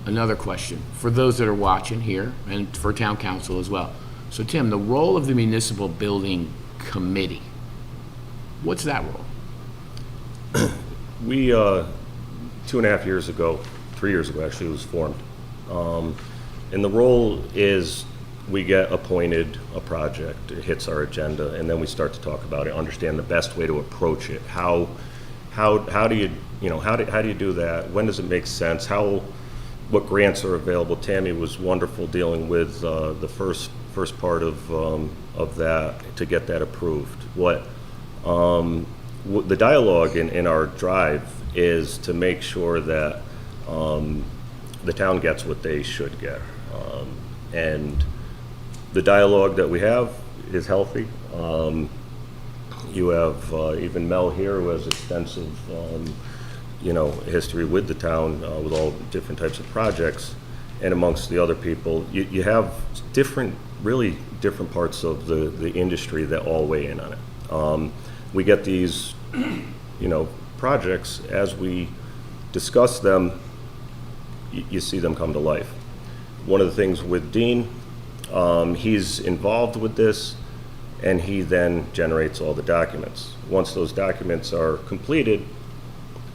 Another question, for those that are watching here, and for town council as well. So Tim, the role of the municipal building committee, what's that role? We, 2.5 years ago, 3 years ago actually, it was formed. And the role is we get appointed a project, it hits our agenda, and then we start to talk about it, understand the best way to approach it. How do you, how do you do that? When does it make sense? What grants are available? Tammy was wonderful dealing with the first part of that to get that approved. The dialogue in our drive is to make sure that the town gets what they should get. And the dialogue that we have is healthy. You have even Mel here, who has extensive history with the town, with all different types of projects, and amongst the other people, you have really different parts of the industry that all weigh in on it. We get these, projects, as we discuss them, you see them come to life. One of the things with Dean, he's involved with this, and he then generates all the documents. Once those documents are completed,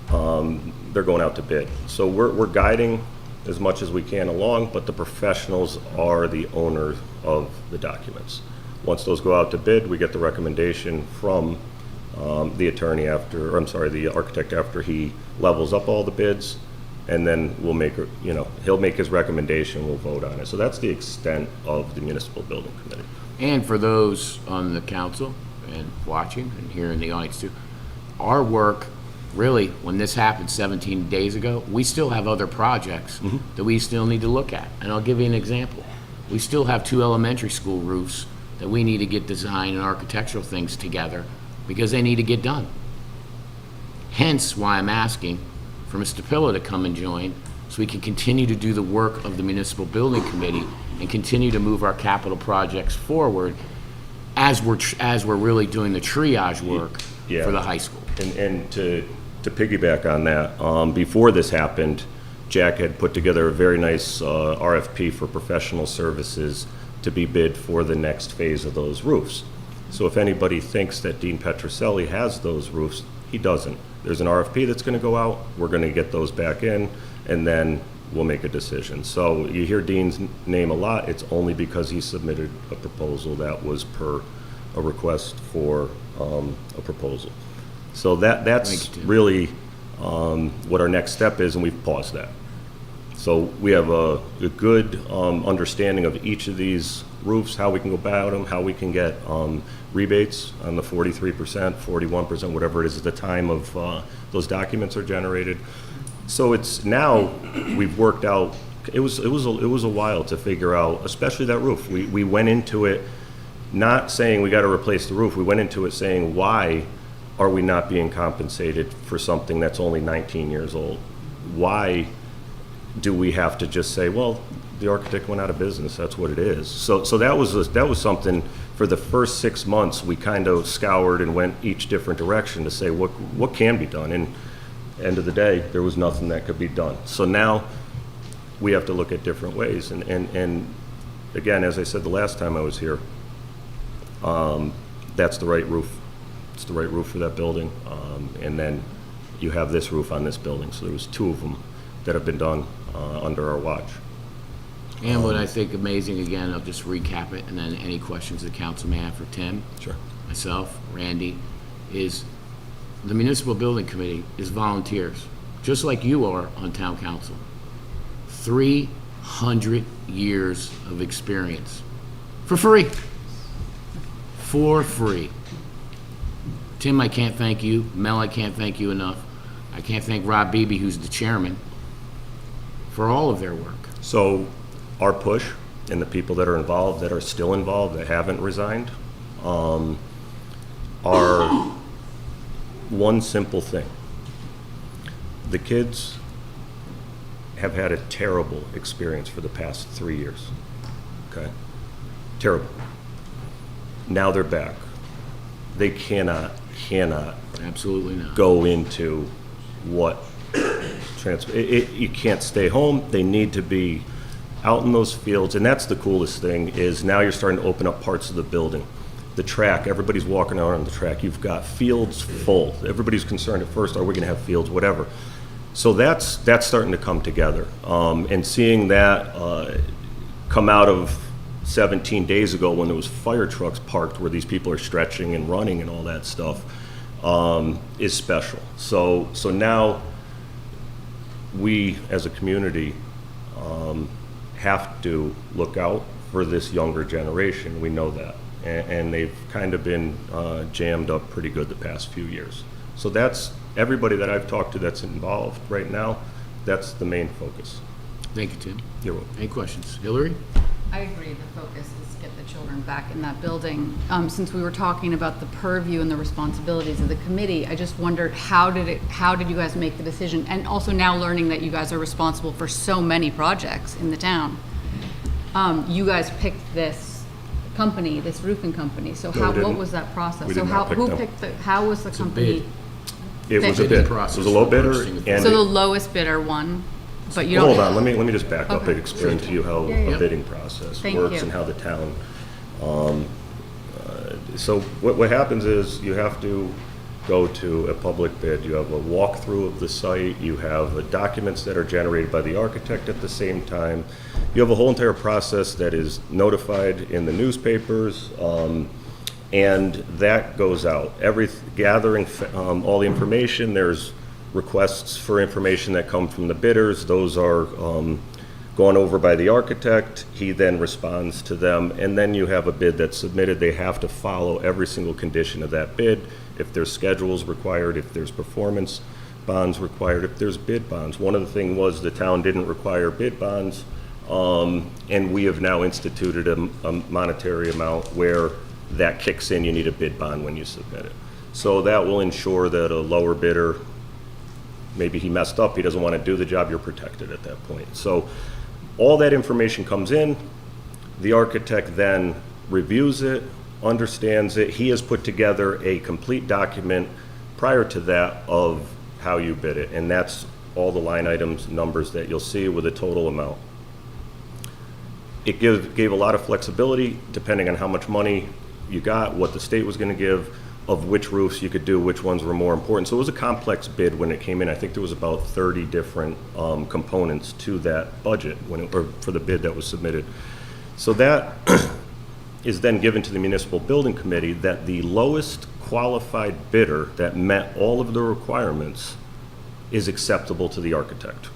they're going out to bid. So we're guiding as much as we can along, but the professionals are the owners of the documents. Once those go out to bid, we get the recommendation from the architect after he levels up all the bids, and then we'll he'll make his recommendation, we'll vote on it. So that's the extent of the municipal building committee. And for those on the council and watching and here in the audience too, our work, really, when this happened 17 days ago, we still have other projects that we still need to look at. And I'll give you an example. We still have 2 elementary school roofs that we need to get design and architectural things together because they need to get done. Hence why I'm asking for Mr. Pillow to come and join so we can continue to do the work of the municipal building committee and continue to move our capital projects forward as we're really doing the triage work for the high school. And to piggyback on that, before this happened, Jack had put together a very nice RFP for professional services to be bid for the next phase of those roofs. So if anybody thinks that Dean Petroselli has those roofs, he doesn't. There's an RFP that's going to go out, we're going to get those back in, and then we'll make a decision. So you hear Dean's name a lot, it's only because he submitted a proposal that was per a request for a proposal. So that's really what our next step is, and we've paused that. So we have a good understanding of each of these roofs, how we can go about them, how we can get rebates on the 43%, 41%, whatever it is at the time of those documents are generated. So it's now we've worked out. It was a while to figure out, especially that roof. We went into it not saying we got to replace the roof. We went into it saying, why are we not being compensated for something that's only 19 years old? Why do we have to just say, well, the architect went out of business, that's what it is? So that was something for the first 6 months we kind of scoured and went each different direction to say what can be done. And end of the day, there was nothing that could be done. So now we have to look at different ways. And again, as I said the last time I was here, that's the right roof. It's the right roof for that building. And then you have this roof on this building. So there was 2 of them that have been done under our watch. And what I think amazing, again, I'll just recap it, and then any questions the council may have for Tim, Sure. myself, Randy, is the municipal building committee is volunteers, just like you are on town council. 300 years of experience. For free. For free. Tim, I can't thank you. Mel, I can't thank you enough. I can't thank Rob Beebe, who's the chairman, for all of their work. So our push and the people that are involved, that are still involved, that haven't resigned, are one simple thing. The kids have had a terrible experience for the past 3 years, okay? Terrible. Now they're back. They cannot Absolutely not. go into what you can't stay home. They need to be out in those fields, and that's the coolest thing, is now you're starting to open up parts of the building. The track, everybody's walking around on the track. You've got fields full. Everybody's concerned at first, are we gonna have fields, whatever. So that's starting to come together. And seeing that come out of 17 days ago when there was fire trucks parked where these people are stretching and running and all that stuff, is special. So now we as a community have to look out for this younger generation. We know that. And they've kind of been jammed up pretty good the past few years. So that's everybody that I've talked to that's involved right now, that's the main focus. Thank you, Tim. You're welcome. Any questions? Hillary? I agree, the focus is get the children back in that building. Since we were talking about the purview and the responsibilities of the committee, I just wondered how did you guys make the decision? And also now learning that you guys are responsible for so many projects in the town. You guys picked this company, this roofing company, so No, we didn't. what was that process? We So did not pick them. how was the a company? bid. It was a Bidding bid. It process was a low for bidder, purchasing and authority. So the lowest bidder won, but you don't. hold on, let me just back up Okay. and explain to you how Yeah, a yeah. bidding process Thank works you. and how the town. So what happens is you have to go to a public bid. You have a walkthrough of the site. You have documents that are generated by the architect at the same time. You have a whole entire process that is notified in the newspapers, and that goes out. Gathering all the information. There's requests for information that come from the bidders. Those are gone over by the architect. He then responds to them, and then you have a bid that's submitted. They have to follow every single condition of that bid. If there's schedules required, if there's performance bonds required, if there's bid bonds. One of the things was the town didn't require bid bonds, and we have now instituted a monetary amount where that kicks in. You need a bid bond when you submit it. So that will ensure that a lower bidder, maybe he messed up, he doesn't want to do the job, you're protected at that point. So all that information comes in, the architect then reviews it, understands it. He has put together a complete document prior to that of how you bid it, and that's all the line items, numbers that you'll see with a total amount. It gave a lot of flexibility depending on how much money you got, what the state was going to give, of which roofs you could do, which ones were more important. So it was a complex bid when it came in. I think there was about 30 different components to that budget or for the bid that was submitted. So that is then given to the municipal building committee, that the lowest qualified bidder that met all of the requirements is acceptable to the architect.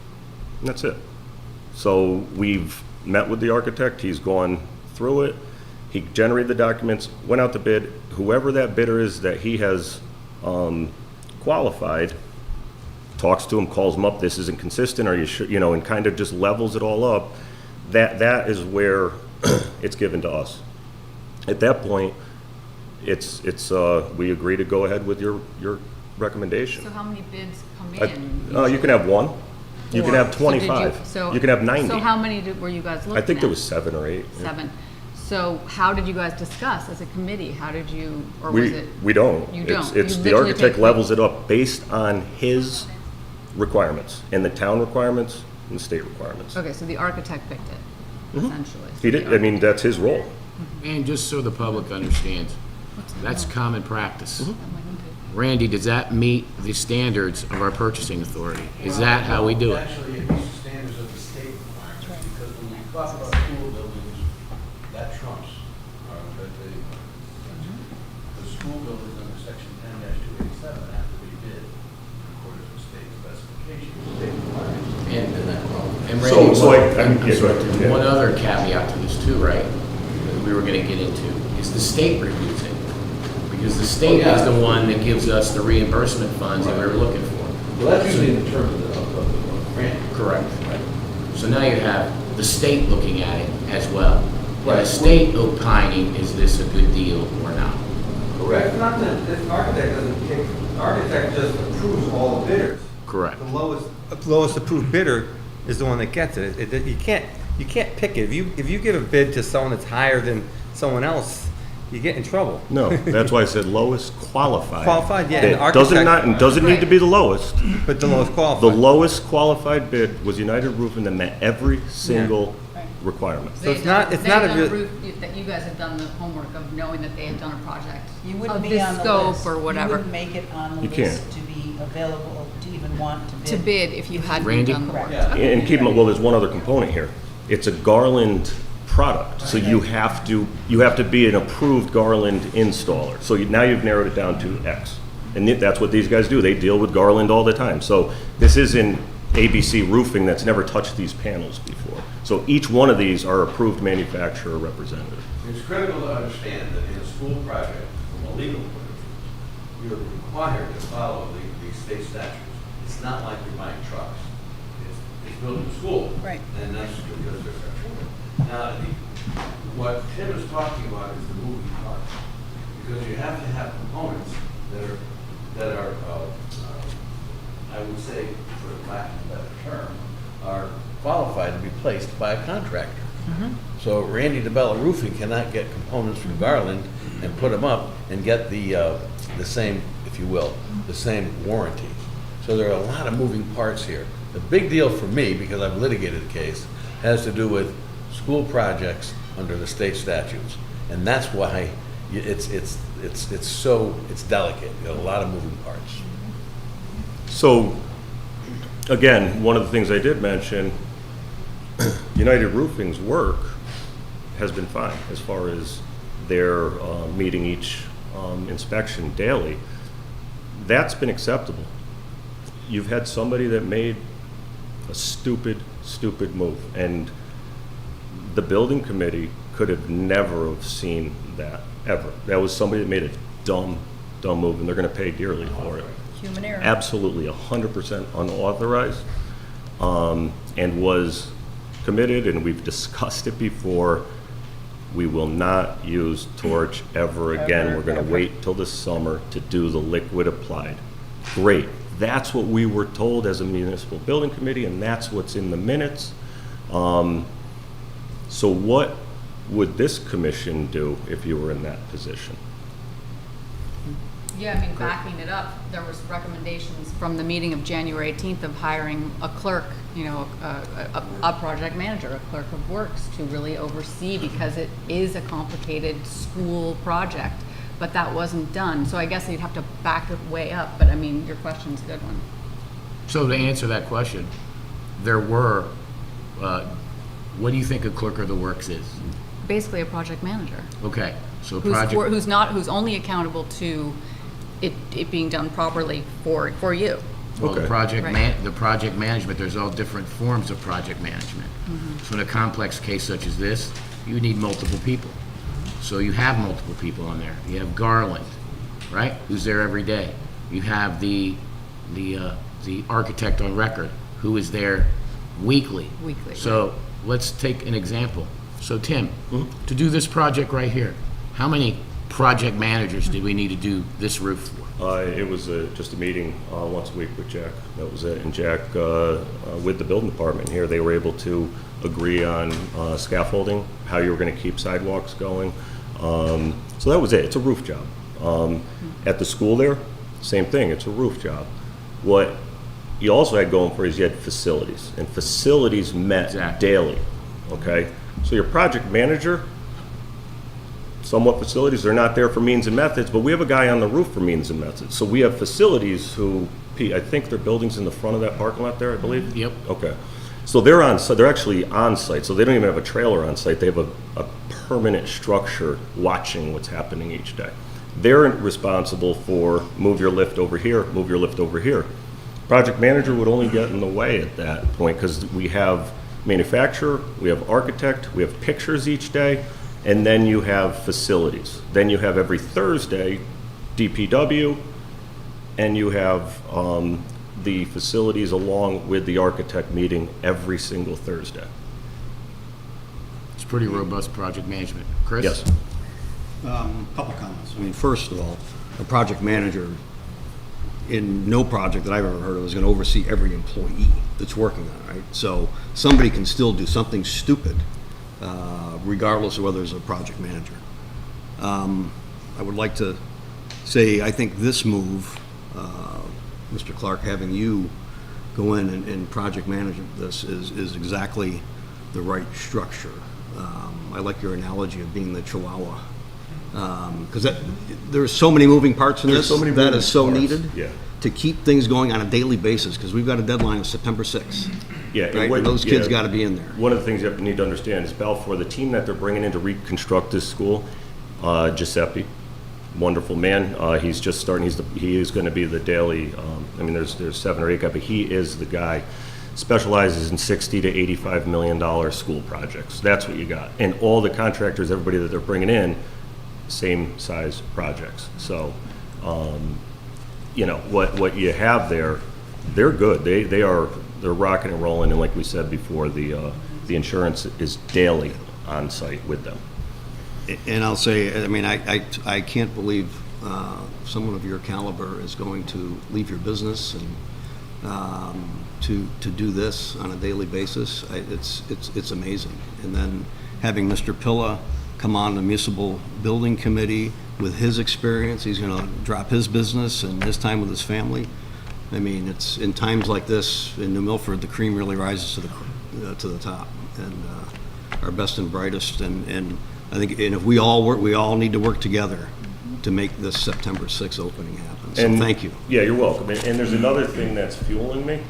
And that's it. So we've met with the architect. He's gone through it. He generated the documents, went out to bid. Whoever that bidder is that he has qualified, talks to him, calls him up, this isn't consistent, are you sure, and kind of just levels it all up. That is where it's given to us. At that point, it's we agree to go ahead with your recommendation. So how many bids come in? You can have one. You can have So did you- 25. so- You can have 90. So how many were you guys looking at? I think there was 7 or 8. yeah. 7. So how did you guys discuss as a committee? How did you, or was it? We don't. You don't. It's You the literally architect take- levels it up based on his requirements, and the town requirements, and the state requirements. Okay, so the architect picked it, essentially. He did, I mean, that's his role. And just so the public understands, that's common practice. Mm-hmm. Randy, does that meet the standards of our purchasing authority? Is that how we do it? Actually, it meets the standards of the state requirements, because when we talk about school buildings, that trumps the school buildings under section 10-287 have to be bid in accordance with state specifications, state requirements. And that qualifies. And So- Randy, so one- I- I'm yeah, sorry, go ahead. one other caveat to this too, right, that we were gonna get into, is the state reviews it. Because the state is the one that gives us the reimbursement funds that we were looking for. Well, that's usually in terms of the grant. Correct. So now you have the state looking at it as well. And the Right. state opining, is this a good deal or not? Correct. It's not that, this architect doesn't pick, the architect just approves all the bidders. Correct. The lowest approved bidder is the one that gets it. You can't pick it. If you give a bid to someone that's higher than someone else, you get in trouble. No, that's why I said lowest qualified. Qualified, yeah, and bid. the Doesn't architect- not, and doesn't need to be the lowest. But the lowest The qualified. lowest qualified bid was United Roofing that met every single requirement. So it's not a real- That you guys have done the homework of knowing that they have done a project You wouldn't of be this on the scope list. or You whatever wouldn't make it on the You list can't. to be available, to even want to bid. to bid if you hadn't Randy? done the work. Correct. And keep in mind, well, there's one other component here. It's a Garland product, so you have to be an approved Garland installer. So now you've narrowed it down to X. And that's what these guys do. They deal with Garland all the time. So this isn't ABC Roofing that's never touched these panels before. So each one of these are approved manufacturer representative. It's critical to understand that in a school project, from a legal point of view, you're required to follow the state statutes. It's not like you're buying trucks. It's building a school. Right. And that's because they're separate. Now, what Tim is talking about is the moving parts. Because you have to have components that are, I would say, for lack of a better term, are qualified to be placed by a contractor. So Randy DeBella Roofing cannot get components from Garland and put them up and get the same, if you will, the same warranty. So there are a lot of moving parts here. The big deal for me, because I've litigated the case, has to do with school projects under the state statutes. And that's why it's delicate. You got a lot of moving parts. So, again, one of the things I did mention, United Roofing's work has been fine as far as their meeting each inspection daily. That's been acceptable. You've had somebody that made a stupid move, and the building committee could have never have seen that, ever. That was somebody that made a dumb move, and they're gonna pay dearly for it. Human error. Absolutely 100% unauthorized, and was committed, and we've discussed it before. We will not use torch ever again. Ever, We're gonna ever. wait till the summer to do the liquid applied. Great. That's what we were told as a municipal building committee, and that's what's in the minutes. So what would this commission do if you were in that position? Yeah, I mean, backing it up, there was recommendations from the meeting of January 18th of hiring a clerk, you know, a project manager, a clerk of works to really oversee, because it is a complicated school project, but that wasn't done. So I guess you'd have to back it way up, but I mean, your question's a good one. So to answer that question, there were, what do you think a clerk of the works is? Basically a project manager. Okay, so Who's who's only accountable to it being done properly for you. Well, the Okay. project management, there's all different forms of project management. So in a complex case such as this, you need multiple people. So you have multiple people on there. You have Garland, right, who's there every day. You have the architect on record, who is there weekly. Weekly, So let's take an example. So Tim, to do this project right here, how many project managers did we need to do this roof for? It was just a meeting once a week with Jack. That was it. And Jack, with the building department here, they were able to agree on scaffolding, how you were going to keep sidewalks going. So that was it. It's a roof job. At the school there, same thing. It's a roof job. What you also had going for is you had facilities, and facilities met Exactly. daily. Okay, so your project manager, somewhat facilities, they're not there for means and methods, but we have a guy on the roof for means and methods. So we have facilities who, Pete, I think their building's in the front of that parking lot there, I believe? Yep. Okay. So they're on, so they're actually on site, so they don't even have a trailer on site. They have a permanent structure watching what's happening each day. they're responsible for move your lift over here, move your lift over here. Project manager would only get in the way at that point because we have manufacturer, we have architect, we have pictures each day, and then you have facilities. Then you have every Thursday DPW, and you have the facilities along with the architect meeting every single Thursday. It's pretty robust project management. Chris? Yes. Couple comments. I mean, first of all, a project manager in no project that I've ever heard of is going to oversee every employee that's working on it, right? So somebody can still do something stupid, regardless of whether it's a project manager. I would like to say, I think this move, Mr. Clark, having you go in and project manage this is exactly the right structure. I like your analogy of being the Chihuahua, because there's so many moving parts in this. There's so many that moving is so parts, needed yeah. to keep things going on a daily basis, because we've got a deadline of September 6th. Yeah, and Right, what- and those kids yeah, got to be in there. One of the things you need to understand is Balfour, the team that they're bringing in to reconstruct this school, Giuseppe, wonderful man. He's just starting. He is going to be the daily. I mean, there's 7 or 8 guys, but he is the guy. Specializes in $60 to $85 million school projects. That's what you got, and all the contractors, everybody that they're bringing in, same size projects. So, you know what you have there, they're good. They're rocking and rolling, and like we said before, the insurance is daily on site with them. And I'll say, I mean, I can't believe someone of your caliber is going to leave your business and to do this on a daily basis. It's amazing. And then having Mr. Pilla come on the municipal building committee with his experience, he's going to drop his business and his time with his family. I mean, it's in times like this in New Milford, the cream really rises to the top, and our best and brightest. And I think, and if we all need to work together to make this September 6th opening happen. So thank you. Yeah, you're welcome. And there's another thing that's fueling me,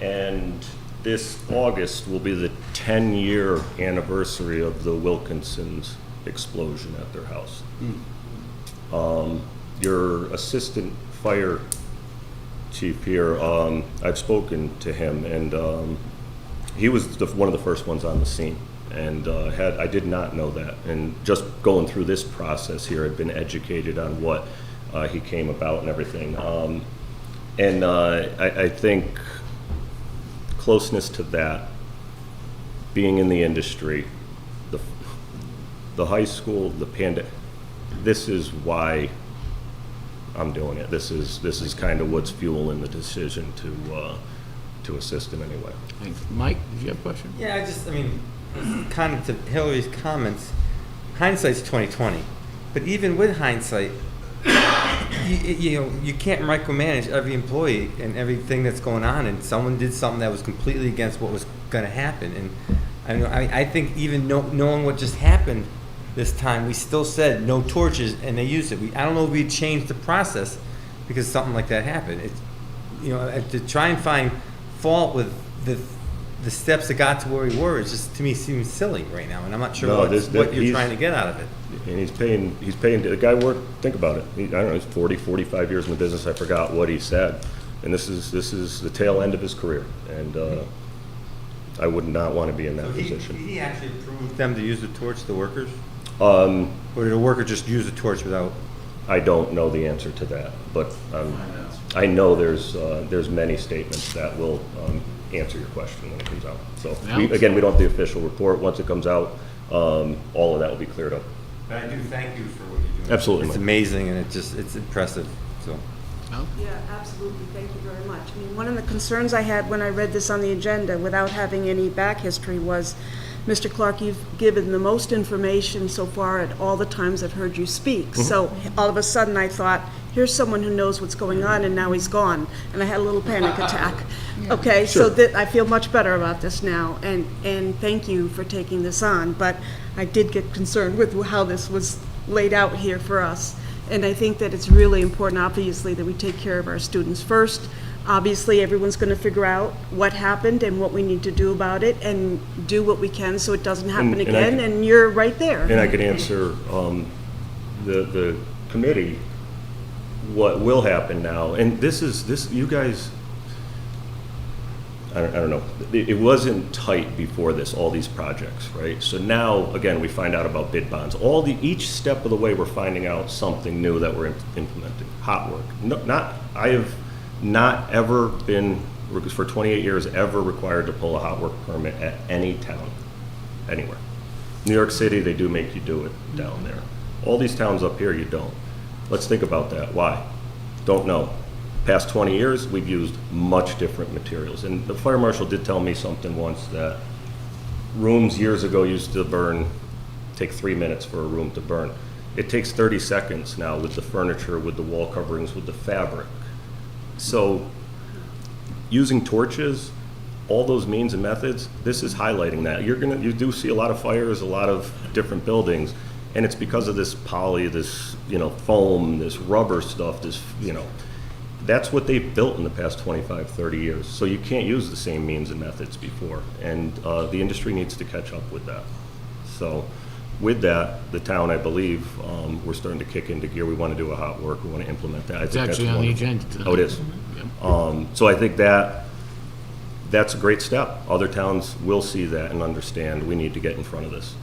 and this August will be the 10-year anniversary of the Wilkinson's explosion at their house. Your assistant fire chief here, I've spoken to him, and he was one of the first ones on the scene, and I did not know that. And just going through this process here, I've been educated on what he came about and everything. And I think closeness to that, being in the industry, the high school, the pandemic, this is why I'm doing it. This is kind of what's fueling the decision to assist in any way. Thanks. Mike, did you have a question? Yeah, I mean, kind of to Hillary's comments, hindsight's 20/20. But even with hindsight, you know, you can't micromanage every employee and everything that's going on. And someone did something that was completely against what was going to happen. And I think even knowing what just happened this time, we still said no torches, and they used it. I don't know if we'd changed the process because something like that happened. It's, you know, to try and find fault with the steps that got to where we were, it just, to me, seems silly right now, and I'm not sure what you're trying to get out of it. And he's paying, the guy worked, think about it, I don't know, he's 40, 45 years in the business, I forgot what he said. And this is the tail end of his career, and I would not want to be in that position. He actually approved them to use the torch, the workers? Or did a worker just use the torch without? I don't know the answer to that, but I know there's many statements that will answer your question when it comes out. So we don't have the official report. Once it comes out, all of that will be cleared up. But I do thank you for what you're doing. Absolutely, It's Mike. amazing, and it's impressive, so. Yeah, absolutely. Thank you very much. I mean, one of the concerns I had when I read this on the agenda, without having any back history, was, Mr. Clark, you've given the most information so far at all the times I've heard you speak. So all of a sudden I thought, here's someone who knows what's going on, and now he's gone. And I had a little panic attack. Okay, so that I feel much better about this now, and thank you for taking this on. But I did get concerned with how this was laid out here for us. And I think that it's really important, obviously, that we take care of our students first. Obviously, everyone's going to figure out what happened and what we need to do about it, and do what we can so it doesn't happen again, and you're right there. And I could answer the committee, what will happen now, and this, you guys, I don't know, it wasn't tight before this, all these projects, right? So now, again, we find out about bid bonds. Each step of the way, we're finding out something new that we're implementing. Hot work. I have not ever been, for 28 years, ever required to pull a hot work permit at any town, anywhere. New York City, they do make you do it down there. All these towns up here, you don't. Let's think about that. Why? Don't know. Past 20 years, we've used much different materials. And the fire marshal did tell me something once, that rooms years ago used to take 3 minutes for a room to burn. It takes 30 seconds now with the furniture, with the wall coverings, with the fabric. So using torches, all those means and methods, this is highlighting that. You do see a lot of fires, a lot of different buildings, and it's because of this poly, this, foam, this rubber stuff, this, that's what they've built in the past 25, 30 years. So you can't use the same means and methods before. And the industry needs to catch up with that. So with that, the town, I believe, we're starting to kick into gear. We want to do a hot work. We want to implement that. It's actually on the agenda tonight. Oh, it is? Yep. So I think that's a great step. Other towns will see that and understand we need to get in front of this.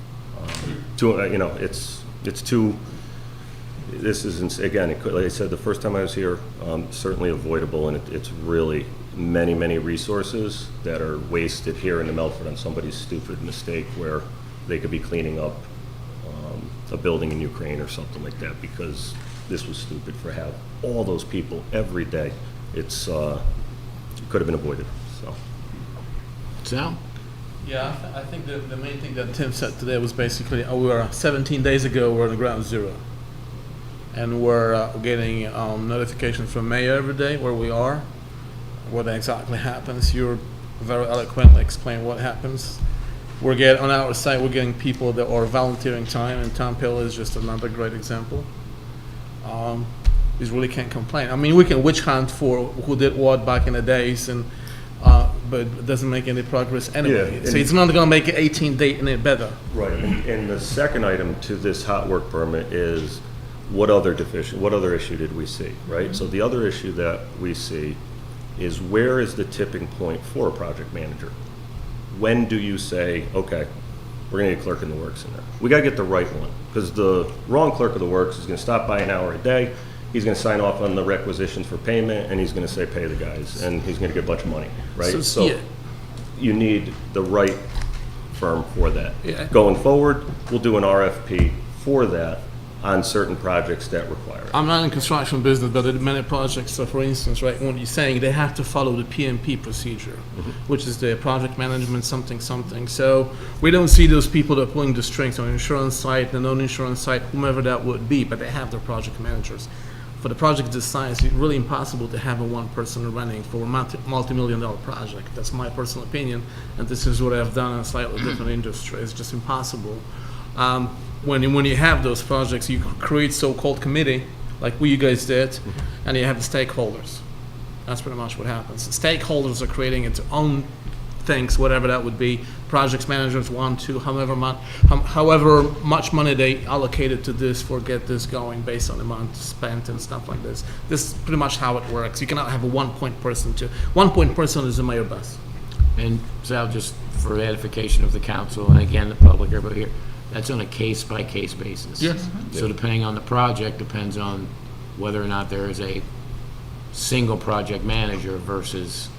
This is, again, like I said, the first time I was here, certainly avoidable, and it's really many, many resources that are wasted here in the Milford on somebody's stupid mistake where they could be cleaning up a building in Ukraine or something like that because this was stupid for have all those people every day. It could have been avoided, so. Sal? Yeah, I think the main thing that Tim said today was basically, we were 17 days ago, we're on the ground zero. And we're getting notifications from mayor every day where we are, what exactly happens. You're very eloquently explain what happens. On our side, we're getting people that are volunteering time, and Tom Pill is just another great example. We really can't complain. I mean, we can witch hunt for who did what back in the days, but it doesn't make any progress anyway. Yeah, so it's not going to make an 18-day any better. Right, and the second item to this hot work permit is what other issue did we see, right? So the other issue that we see is where is the tipping point for a project manager? When do you say, okay, we're gonna get clerk in the works in there? We gotta get the right one, because the wrong clerk of the works is gonna stop by an hour a day, he's gonna sign off on the requisitions for payment, and he's gonna say pay the guys, and he's gonna get a bunch of money, right? So yeah. You need the right firm for that. Yeah. Going forward, we'll do an RFP for that on certain projects that require it. I'm not in construction business, but in many projects, so for instance, right, when you're saying they have to follow the PMP procedure, which is the project management something. So we don't see those people that are pulling the strings on the insurance side, the non-insurance side, whomever that would be, but they have their project managers. For the project this size, it's really impossible to have a one person running for a multi-million-dollar project. That's my personal opinion, and this is what I've done in a slightly different industry. It's just impossible. When you have those projects, you create so-called committee, like you guys did, and you have the stakeholders. That's pretty much what happens. The stakeholders are creating its own things, whatever that would be. Projects managers want to, however much money they allocated to this for get this going based on the amount spent and stuff like this. This is pretty much how it works. You cannot have a one-point person. One-point person is the mayor bus. And Sal, just for edification of the council, and again, the public, everybody here, that's on a case-by-case basis. Yes. So depending on the project, depends on whether or not there is a single project manager versus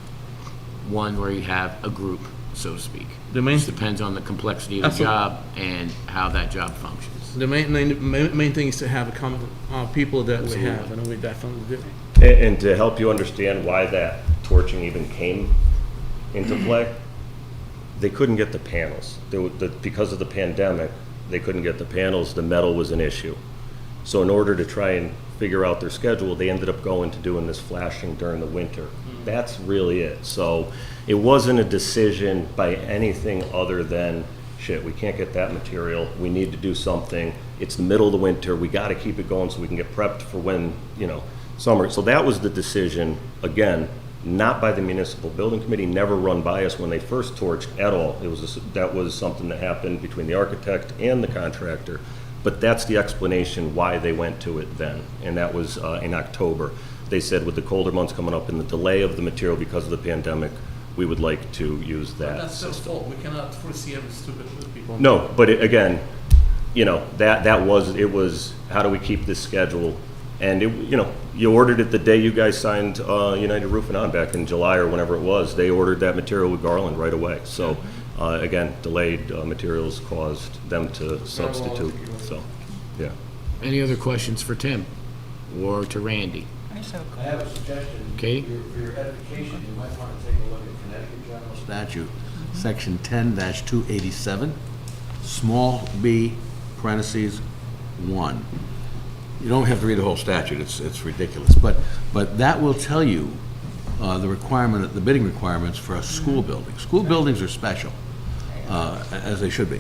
one where you have a group, so to speak. It depends on the complexity of the job and how that job functions. The main thing is to have a common people that we have, and we definitely do. And to help you understand why that torching even came into play, they couldn't get the panels. Because of the pandemic, they couldn't get the panels. The metal was an issue. So in order to try and figure out their schedule, they ended up going to doing this flashing during the winter. That's really it. So it wasn't a decision by anything other than, shit, we can't get that material. We need to do something. It's the middle of the winter. We got to keep it going so we can get prepped for when, summer. So that was the decision, again, not by the municipal building committee, never run by us when they first torched at all. That was something that happened between the architect and the contractor. But that's the explanation why they went to it then, and that was in October. They said with the colder months coming up and the delay of the material because of the pandemic, we would like to use that That's their system. fault. We cannot foresee every stupid people. No, but again, you know, it was, how do we keep this schedule? And you ordered it the day you guys signed United Roofing on back in July or whenever it was. They ordered that material with Garland right away. So, again, delayed materials caused them to substitute, so, yeah. Any other questions for Tim or to Randy? I have a suggestion. Okay. For your edification, you might want to take a look at Connecticut General Statute, Section 10-287, small b, parentheses, 1. You don't have to read the whole statute, it's ridiculous, but that will tell you the bidding requirements for a school building. School buildings are special, as they should be.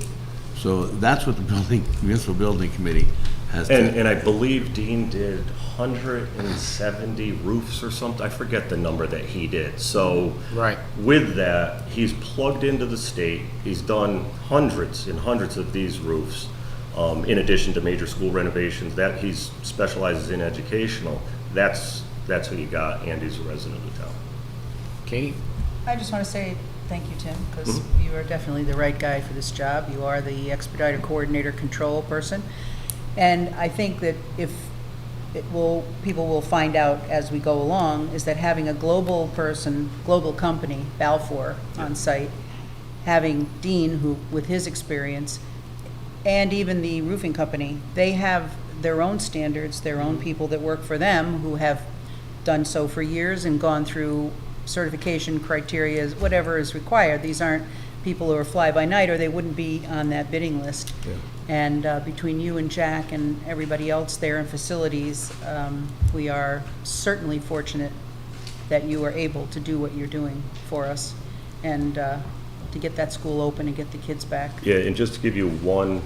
So that's what the municipal building committee has done. And I believe Dean did 170 roofs or something. I forget the number that he did. So Right. with that, he's plugged into the state. He's done hundreds and hundreds of these roofs, in addition to major school renovations. That he specializes in educational. That's who you got, and he's a resident of the town. Katie? I just want to say thank you, Tim, because you are definitely the right guy for this job. You are the expediter coordinator control person. And I think that people will find out as we go along, is that having a global company, Balfour, on site, having Dean, who, with his experience, and even the roofing company, they have their own standards, their own people that work for them who have done so for years and gone through certification criteria, whatever is required. These aren't people who are fly-by-night, or they wouldn't be on that bidding list. Yeah. And between you and Jack and everybody else there in facilities, we are certainly fortunate that you are able to do what you're doing for us and to get that school open and get the kids back. Yeah, and just to give you one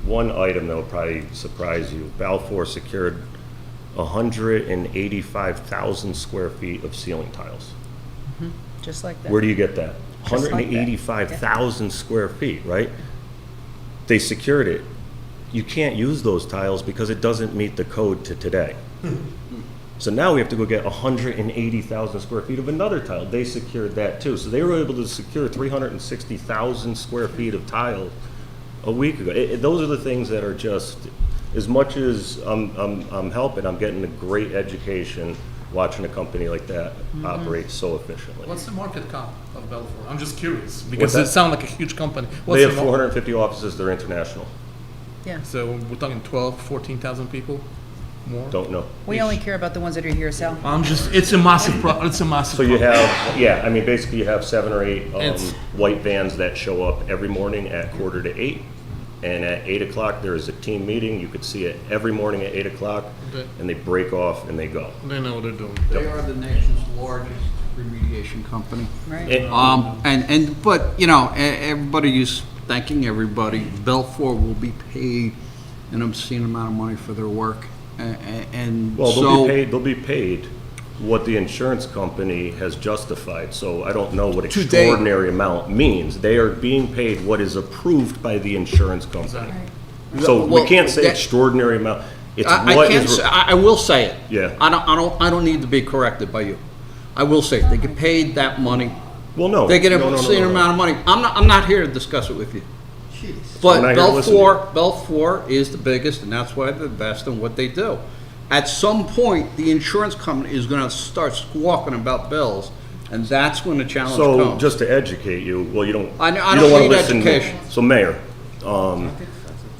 item that will probably surprise you, Balfour secured 185,000 square feet of ceiling tiles. Just like that. Where do you get that? Just like that. 185,000 square feet, right? They secured it. You can't use those tiles because it doesn't meet the code to today. So now we have to go get 180,000 square feet of another tile. They secured that too. So they were able to secure 360,000 square feet of tile a week ago. Those are the things that are just, as much as I'm helping, I'm getting a great education watching a company like that operate so efficiently. What's the market cap of Balfour? I'm just curious, What's because that? it sounds like a huge company. They What's have the mar- 450 offices, they're international. Yeah. So we're talking 12, 14,000 people? More? Don't know. We only care about the ones that are here, Sal. It's a massive it's a massive So you problem. have, yeah, I mean, basically you have 7 or 8 It's- white vans that show up every morning at 7:45. And at 8 o'clock, there is a team meeting. You could see it every morning at 8 o'clock, Okay. and they break off and they go. They know what they're doing. They are the nation's largest remediation company. Right. But, you know, everybody is thanking everybody. Belfour will be paid an obscene amount of money for their work. And Well, so, they'll be paid what the insurance company has justified. So I don't know what Today- extraordinary amount means. They are being paid what is approved by the insurance company. So we Well, can't say that- extraordinary amount. It's I what can't is. say, I will say it. Yeah. I don't need to be corrected by you. I will say it. They get paid that money. Well, no. They get an No, no, no, obscene no, no. amount of money. I'm not here to discuss it with you. But I'm not here to listen to Belfour is the biggest, and that's why they're the best in what they do. At some point, the insurance company is gonna start squawking about bills, and that's when the challenge So comes. just to educate you, well, you don't. I you don't wanna need listen- education. So Mayor,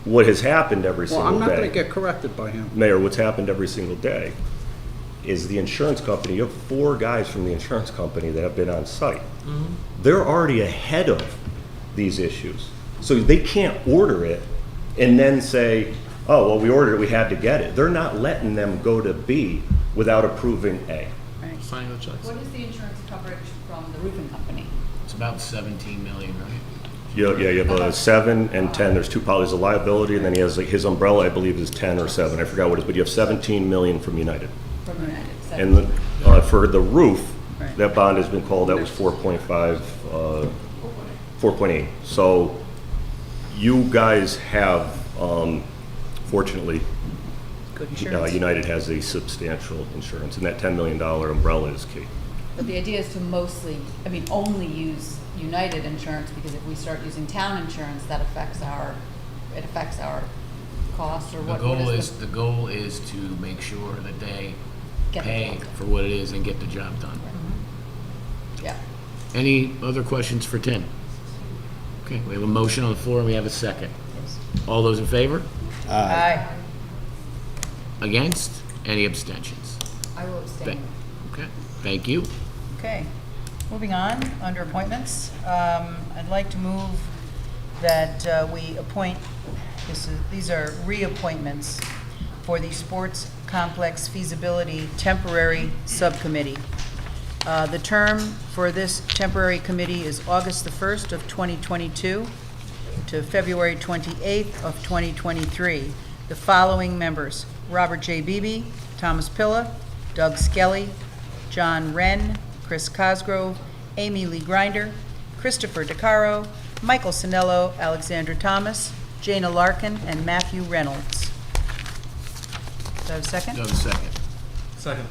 what has happened every Well, single I'm not gonna day, get corrected by him. Mayor, what's happened every single day is the insurance company, you have 4 guys from the insurance company that have been on site. They're already ahead of these issues. So they can't order it and then say, oh, well, we ordered it, we had to get it. They're not letting them go to B without approving A. Signing the checks. What is the insurance coverage from the roofing company? It's about 17 million, right? You have a 7 and 10. There's 2 policies, a liability, and then he has like his umbrella, I believe, is 10 or 7. I forgot what it is, but you have 17 million from United. From United? And for the roof, Right. that bond has been called, that was 4.5, 4.8. So You guys have, fortunately, Good insurance. United has a substantial insurance, and that $10 million umbrella is key. But the idea is to mostly, I mean, only use United insurance, because if we start using town insurance, that affects our cost, or The what goal is is, the goal is to make sure that they Get the pay job. for what it is and get the job done. Yeah. Any other questions for Tim? Okay, we have a motion on the floor and we have a second. All those in favor? Aye. Against? Any abstentions? I will abstain. Okay, thank you. Okay, moving on, under appointments, I'd like to move that we appoint, these are reappointments for the Sports Complex Feasibility Temporary Subcommittee. The term for this temporary committee is August the 1st of 2022 to February 28th of 2023. The following members: Robert J. Beebe, Thomas Pilla, Doug Skelly, John Wren, Chris Cosgrove, Amy Lee Grinder, Christopher DeCaro, Michael Sinello, Alexandra Thomas, Jana Larkin, and Matthew Reynolds. Do I have a second? Do I have a second? Second.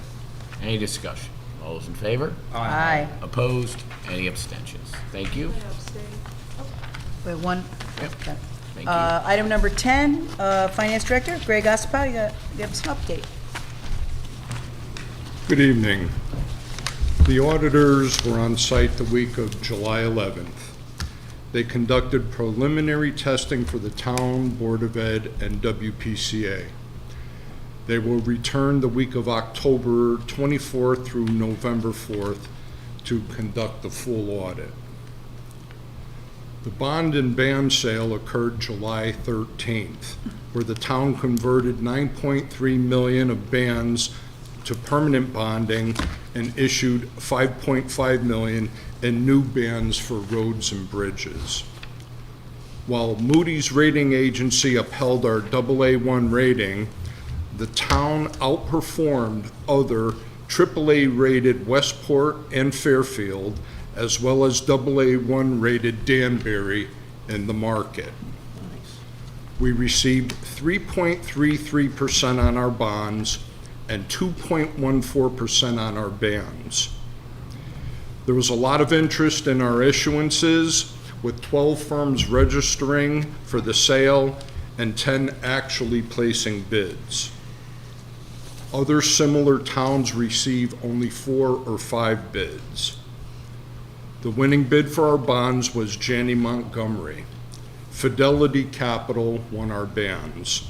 Any discussion? All those in favor? Aye. Opposed? Any abstentions? Thank you. We have one. Yep. Okay. Thank you. Item number 10, Finance Director Greg Ossopow, you have some update. Good evening. The auditors were on site the week of July 11th. They conducted preliminary testing for the Town Board of Ed and WPCA. They will return the week of October 24th through November 4th to conduct the full audit. The bond and band sale occurred July 13th, where the town converted 9.3 million of bands to permanent bonding and issued 5.5 million in new bands for roads and bridges. While Moody's rating agency upheld our AA1 rating, the town outperformed other AAA-rated Westport and Fairfield, as well as AA1 rated Danbury in the market. We received 3.33% on our bonds and 2.14% on our bands. There was a lot of interest in our issuances, with 12 firms registering for the sale and 10 actually placing bids. Other similar towns received only 4 or 5 bids. The winning bid for our bonds was Janney Montgomery. Fidelity Capital won our bands.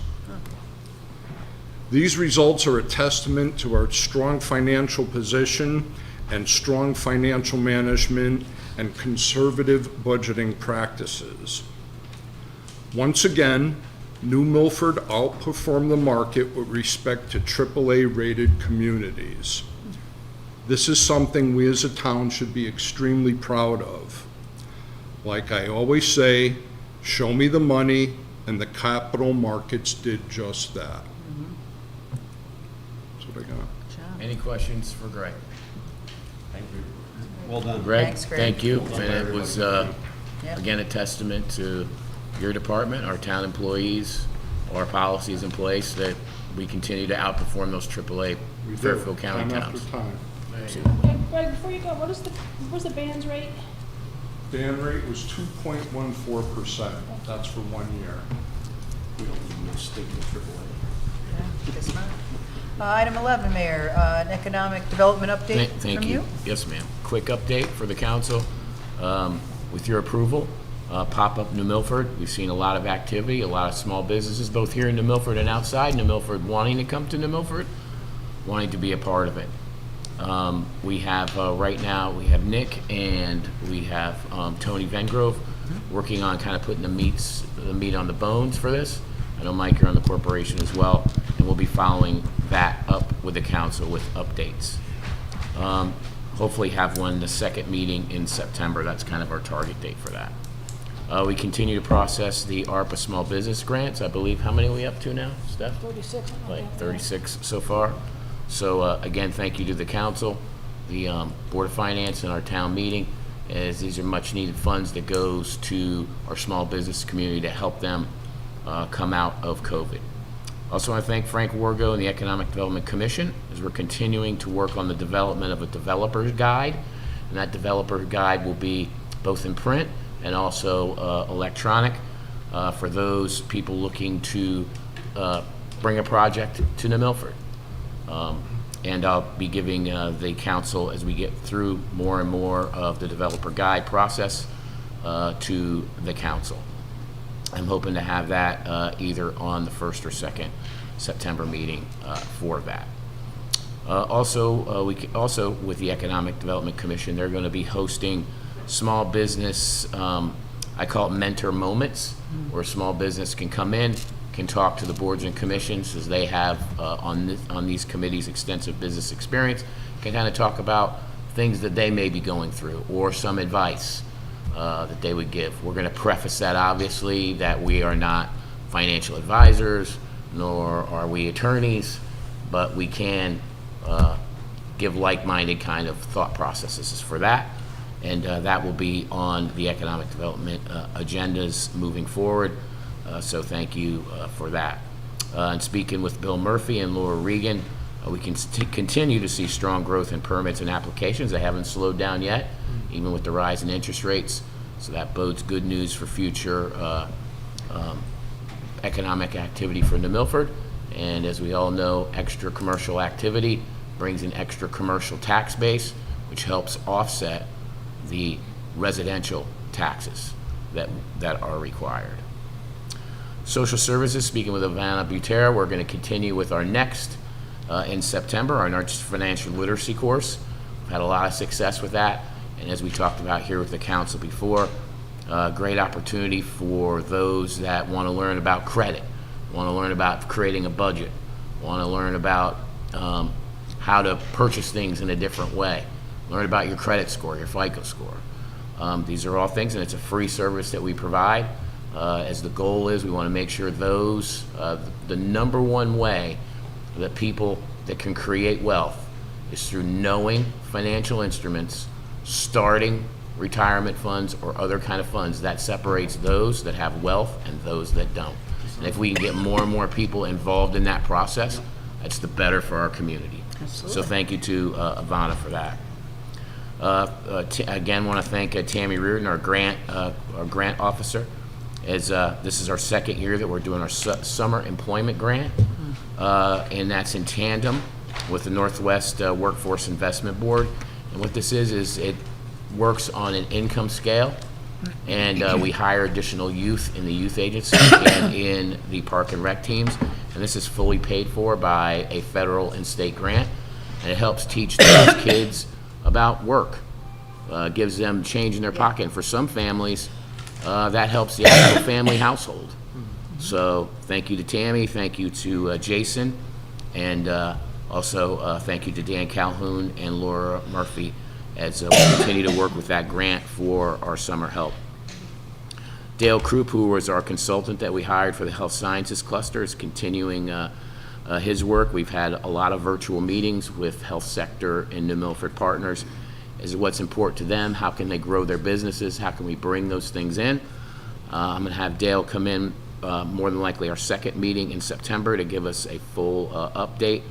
These results are a testament to our strong financial position and strong financial management and conservative budgeting practices. Once again, New Milford outperformed the market with respect to AAA-rated communities. This is something we as a town should be extremely proud of. Like I always say, show me the money, and the capital markets did just that. That's what I got. Any questions for Greg? Well done. Greg, Thanks, Greg. thank you. And it was, again, a testament to your department, our town employees, our policies in place, that we continue to outperform those AAA We do, Fairfield County time towns. after time. Greg, before you go, what was the band's rate? Dan rate was 2.14%. That's for 1 year. We don't need no stick in AAA. Guess not. Item 11, Mayor, an economic development update Thank from you. Yes, ma'am. Quick update for the council. With your approval, pop-up New Milford. We've seen a lot of activity, a lot of small businesses, both here in New Milford and outside New Milford, wanting to come to New Milford, wanting to be a part of it. We have, right now, we have Nick and we have Tony Vengrove working on kind of putting the meat on the bones for this. I know, Mike, you're on the corporation as well, and we'll be following that up with the council with updates. Hopefully have one, the second meeting in September. That's kind of our target date for that. We continue to process the ARPA small business grants. I believe, how many are we up to now, Steph? 36. Like 36 so far. So again, thank you to the council, the Board of Finance, and our town meeting. as these are much-needed funds that goes to our small business community to help them come out of COVID. Also want to thank Frank Wargo and the Economic Development Commission as we're continuing to work on the development of a developer's guide. And that developer guide will be both in print and also electronic for those people looking to bring a project to New Milford. And I'll be giving the council, as we get through more and more of the developer guide process, to the council. I'm hoping to have that either on the 1st or 2nd September meeting for that. Also, with the Economic Development Commission, they're going to be hosting small business, I call it mentor moments, where small business can come in, can talk to the boards and commissions, as they have on these committees extensive business experience, can kind of talk about things that they may be going through or some advice that they would give. We're going to preface that, obviously, that we are not financial advisors, nor are we attorneys, but we can give like-minded kind of thought processes for that. And that will be on the economic development agendas moving forward. So thank you for that. And speaking with Bill Murphy and Laura Regan, we can continue to see strong growth in permits and applications. They haven't slowed down yet, even with the rise in interest rates. So that bodes good news for future economic activity for New Milford. And as we all know, extra commercial activity brings an extra commercial tax base, which helps offset the residential taxes that are required. Social services, speaking with Ivana Butera, we're going to continue with our next in September, our next financial literacy course. We've had a lot of success with that, and as we talked about here with the council before, great opportunity for those that want to learn about credit, want to learn about creating a budget, want to learn about how to purchase things in a different way, learn about your credit score, your FICO score. These are all things, and it's a free service that we provide. As the goal is, we want to make sure those, the number one way that people that can create wealth is through knowing financial instruments, starting retirement funds or other kind of funds. That separates those that have wealth and those that don't. And if we can get more and more people involved in that process, that's the better for our community. Absolutely. So thank you to Ivana for that. Again, want to thank Tammy Reardon, our grant officer, as this is our second year that we're doing our summer employment grant, and that's in tandem with the Northwest Workforce Investment Board. And what this is it works on an income scale, and we hire additional youth in the youth agency and in the park and rec teams, and this is fully paid for by a federal and state grant, and it helps teach those kids about work, gives them change in their pocket. And for some families, that helps the actual family household. So thank you to Tammy, thank you to Jason, and also thank you to Dan Calhoun and Laura Murphy as we continue to work with that grant for our summer help. Dale Krupp, who was our consultant that we hired for the health sciences cluster, is continuing his work. We've had a lot of virtual meetings with health sector and New Milford partners as to what's important to them, how can they grow their businesses, how can we bring those things in. I'm going to have Dale come in more than likely our second meeting in September to give us a full update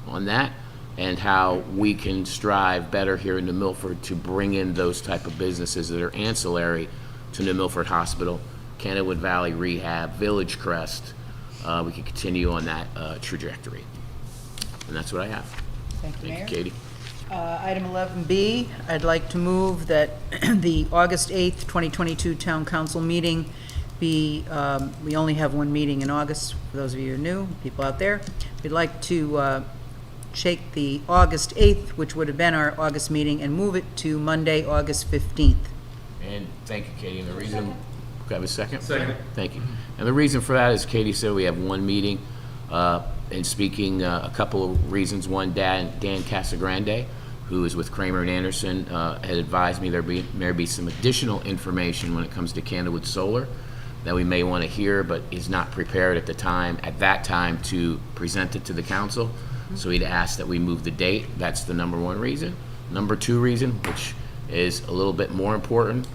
on that and how we can strive better here in New Milford to bring in those type of businesses that are ancillary to New Milford Hospital, Kennewood Valley Rehab, Village Crest. We can continue on that trajectory. And that's what I have. Thank you, Mayor. Thank you, Katie. Item 11B, I'd like to move that the August 8th, 2022 Town Council meeting be, we only have one meeting in August, for those of you who are new, people out there. We'd like to take the August 8th, which would have been our August meeting, and move it to Monday, August 15th. And thank you, Katie. And the reason, can I have a second? Second. Thank you. And the reason for that is Katie said we have one meeting. And speaking a couple of reasons. One, Dan Casagrande, who is with Kramer and Anderson, had advised me there may be some additional information when it comes to Kennewood Solar that we may want to hear, but is not prepared at that time to present it to the council. So he'd asked that we move the date. That's the number one reason. Number two reason, which is a little bit more important.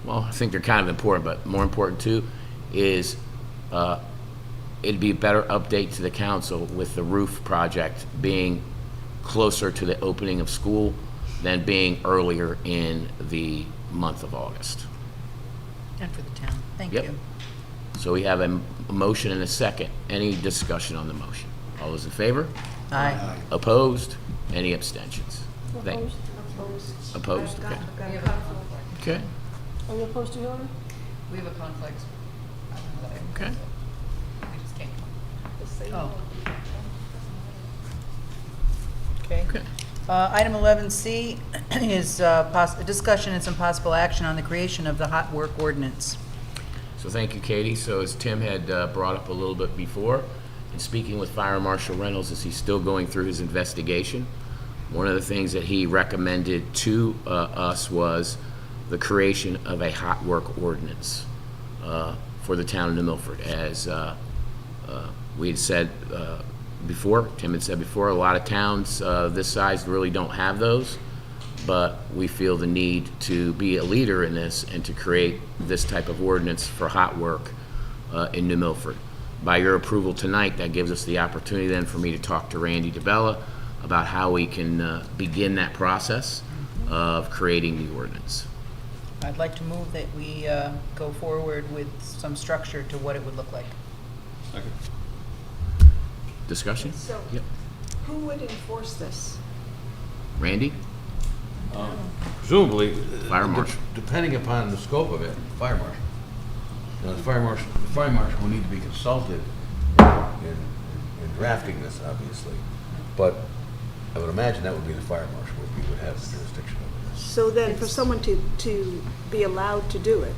Well, I think they're kind of important, but more important too is it'd be a better update to the council with the roof project being closer to the opening of school than being earlier in the month of August. And for the town. Thank Yep. you. So we have a motion and a second. Any discussion on the motion? All those in favor? Aye. Opposed? Any abstentions? Thank- Opposed. Opposed? Okay. We have a conflict. Okay. Are you opposed to Hillary? We have a conflict. I don't know that I- Okay. We just can't. Oh. Okay. Okay. Item 11C is discussion and some possible action on the creation of the hot work ordinance. So thank you, Katie. So as Tim had brought up a little bit before, in speaking with Fire Marshal Reynolds as he's still going through his investigation, one of the things that he recommended to us was the creation of a hot work ordinance for the town of New Milford. As we had said before, Tim had said before, a lot of towns this size really don't have those, but we feel the need to be a leader in this and to create this type of ordinance for hot work in New Milford. By your approval tonight, that gives us the opportunity then for me to talk to Randy DeBella about how we can begin that process of creating the ordinance. I'd like to move that we go forward with some structure to what it would look like. Discussion? So, Yep. who would enforce this? Randy? Presumably. Fire marshal. Depending upon the scope of it, fire marshal. Now, the fire marshal will need to be consulted in drafting this, obviously. But I would imagine that would be the fire marshal would have the jurisdiction over this. So then, for someone to be allowed to do it,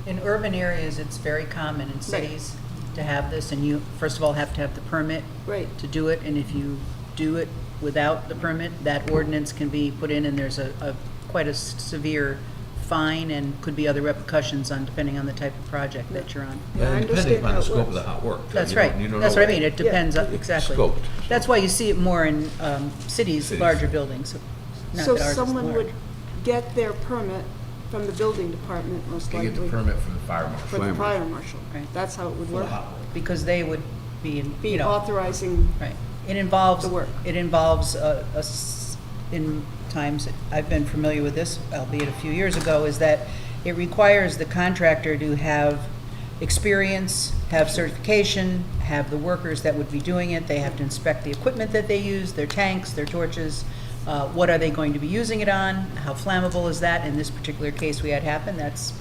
In urban areas, it's very common in cities to have this, and you, first of all, have to have the permit right? to do it, and if you do it without the permit, that ordinance can be put in, and there's a quite a severe fine and could be other repercussions on, depending on the type of project that you're on. Yeah, I And depending understand upon how the it scope of works. the hot work. That's You don't- right. you don't That's know what I mean. It depends, Yeah. exactly. Scoped. That's why you see it more in cities, larger buildings. Not So that ours is someone large. would get their permit from the building department, most To get the likely, permit from the fire marshal. for the fire marshal. Right. That's how it would work. Because they would be, in, Be you know, authorizing, right. It involves, the work. it involves, in times that I've been familiar with this, albeit a few years ago, is that it requires the contractor to have experience, have certification, have the workers that would be doing it. They have to inspect the equipment that they use, their tanks, their torches. What are they going to be using it on? How flammable is that? In this particular case we had happen, that's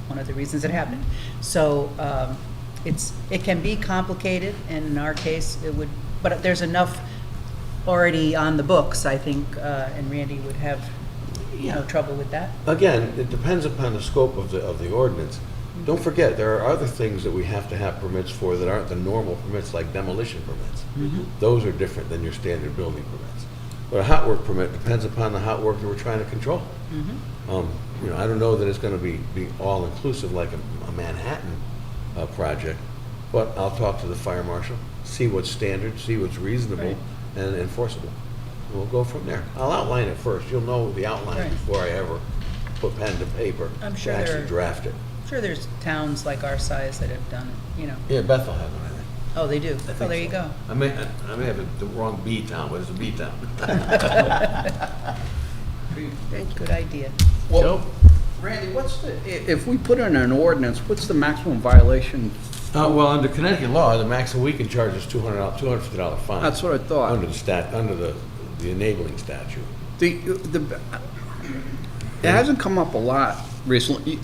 one of the reasons it happened. So it can be complicated, and in our case, it would, but there's enough already on the books, I think, and Randy would have no trouble with that. Again, it depends upon the scope of the ordinance. Don't forget, there are other things that we have to have permits for that aren't the normal permits, like demolition permits. Those are different than your standard building permits. But a hot work permit depends upon the hot work that we're trying to control. You know, I don't know that it's gonna be all-inclusive like a Manhattan project, but I'll talk to the fire marshal, see what's standard, see what's reasonable Right. and enforceable. We'll go from there. I'll outline it first. You'll know the outline Right. before I ever put pen to paper I'm to sure there actually are- draft it. I'm sure there's towns like our size that have done it, you know. Yeah, Bethel has one, I think. Oh, they do? I Oh, think there you so. go. I may have the wrong B town, but it's a B town. Good idea. Joe? Randy, if we put in an ordinance, what's the maximum violation? Well, under Connecticut law, the maximum we can charge is $250 fine. That's what I thought. Under the enabling statute. It hasn't come up a lot recently.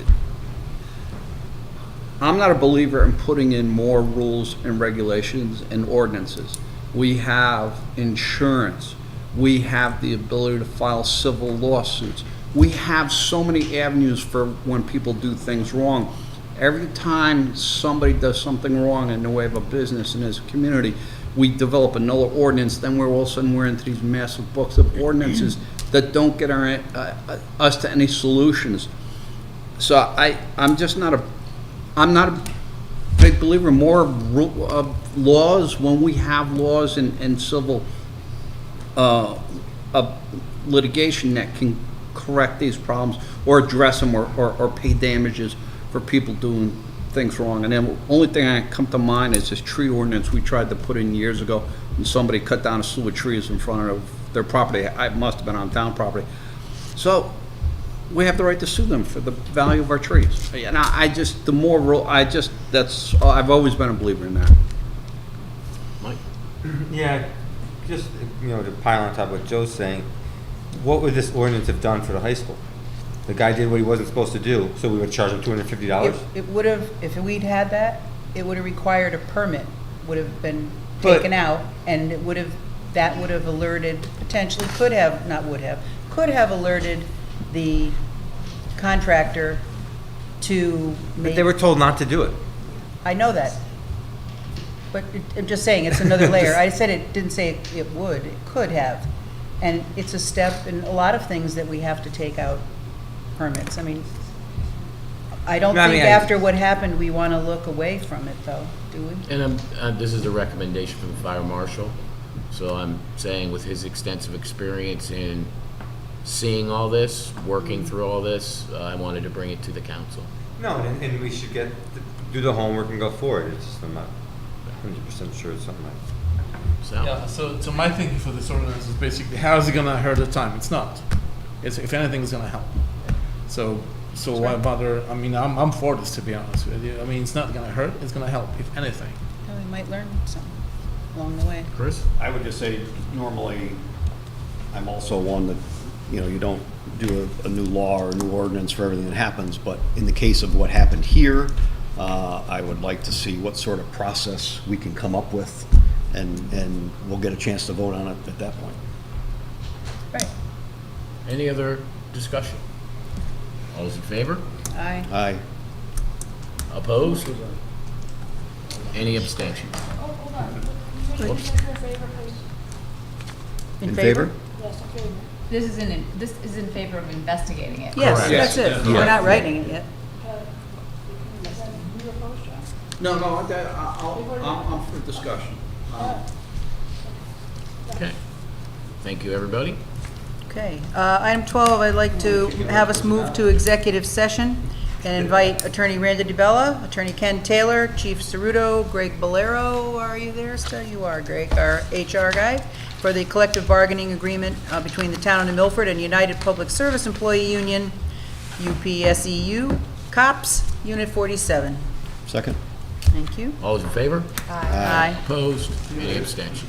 I'm not a believer in putting in more rules and regulations and ordinances. We have insurance. We have the ability to file civil lawsuits. We have so many avenues for when people do things wrong. Every time somebody does something wrong in the way of a business in this community, we develop another ordinance, then we're all of a sudden we're into these massive books of ordinances that don't get us to any solutions. So I'm not a big believer in more laws when we have laws and civil litigation that can correct these problems or address them or pay damages for people doing things wrong. And then the only thing that come to mind is this tree ordinance we tried to put in years ago, and somebody cut down a slew of trees in front of their property. It must have been on town property. So we have the right to sue them for the value of our trees. And I've always been a believer in that. Mike? Yeah, just, to pile on top of what Joe's saying, what would this ordinance have done for the high school? The guy did what he wasn't supposed to do, so we would charge him $250? It would have, if we'd had that, it would have required a permit, would have been But- taken out, and that would have alerted, potentially could have alerted the contractor to But make. they were told not to do it. I know that. But I'm just saying, it's another layer. I said it, didn't say it would, it could have. And it's a step in a lot of things that we have to take out permits. I mean, I don't think after what happened, we want to look away from it, though, do we? And this is a recommendation from the fire marshal, so I'm saying with his extensive experience in seeing all this, working through all this, I wanted to bring it to the council. No, and we should do the homework and go forward. It's just, I'm not 100% sure it's something like. So, Yeah, so my thinking for this ordinance is basically, how is it gonna hurt the time? It's not. If anything, it's gonna help. So why bother, I mean, I'm for this, to be honest with you. I mean, it's not gonna hurt, it's gonna help, if anything. Yeah, we might learn something along the way. Chris? I would just say, normally, I'm also one that, you don't do a new law or a new ordinance for everything that happens, but in the case of what happened here, I would like to see what sort of process we can come up with, and we'll get a chance to vote on it at that point. Right. Any other discussion? All those in favor? Aye. Aye. Opposed? Any abstentions? Oh, hold on. Can you make this in favor, please? In favor? Yes, in favor. This is in favor of investigating it. Yes, Correct. that's it. We're not writing it yet. Is that you opposed, John? No, I'm for discussion. Okay. Thank you, everybody. Okay, item 12, I'd like to have us move to executive session and invite Attorney Randa DiBella, Attorney Ken Taylor, Chief Ceruto, Greg Bolero, are you there still? You are, Greg, our HR guy, for the collective bargaining agreement between the town of Milford and United Public Service Employee Union, UPSEU, COPS, Unit 47. Second? Thank you. All those in favor? Aye. Opposed? Any abstentions?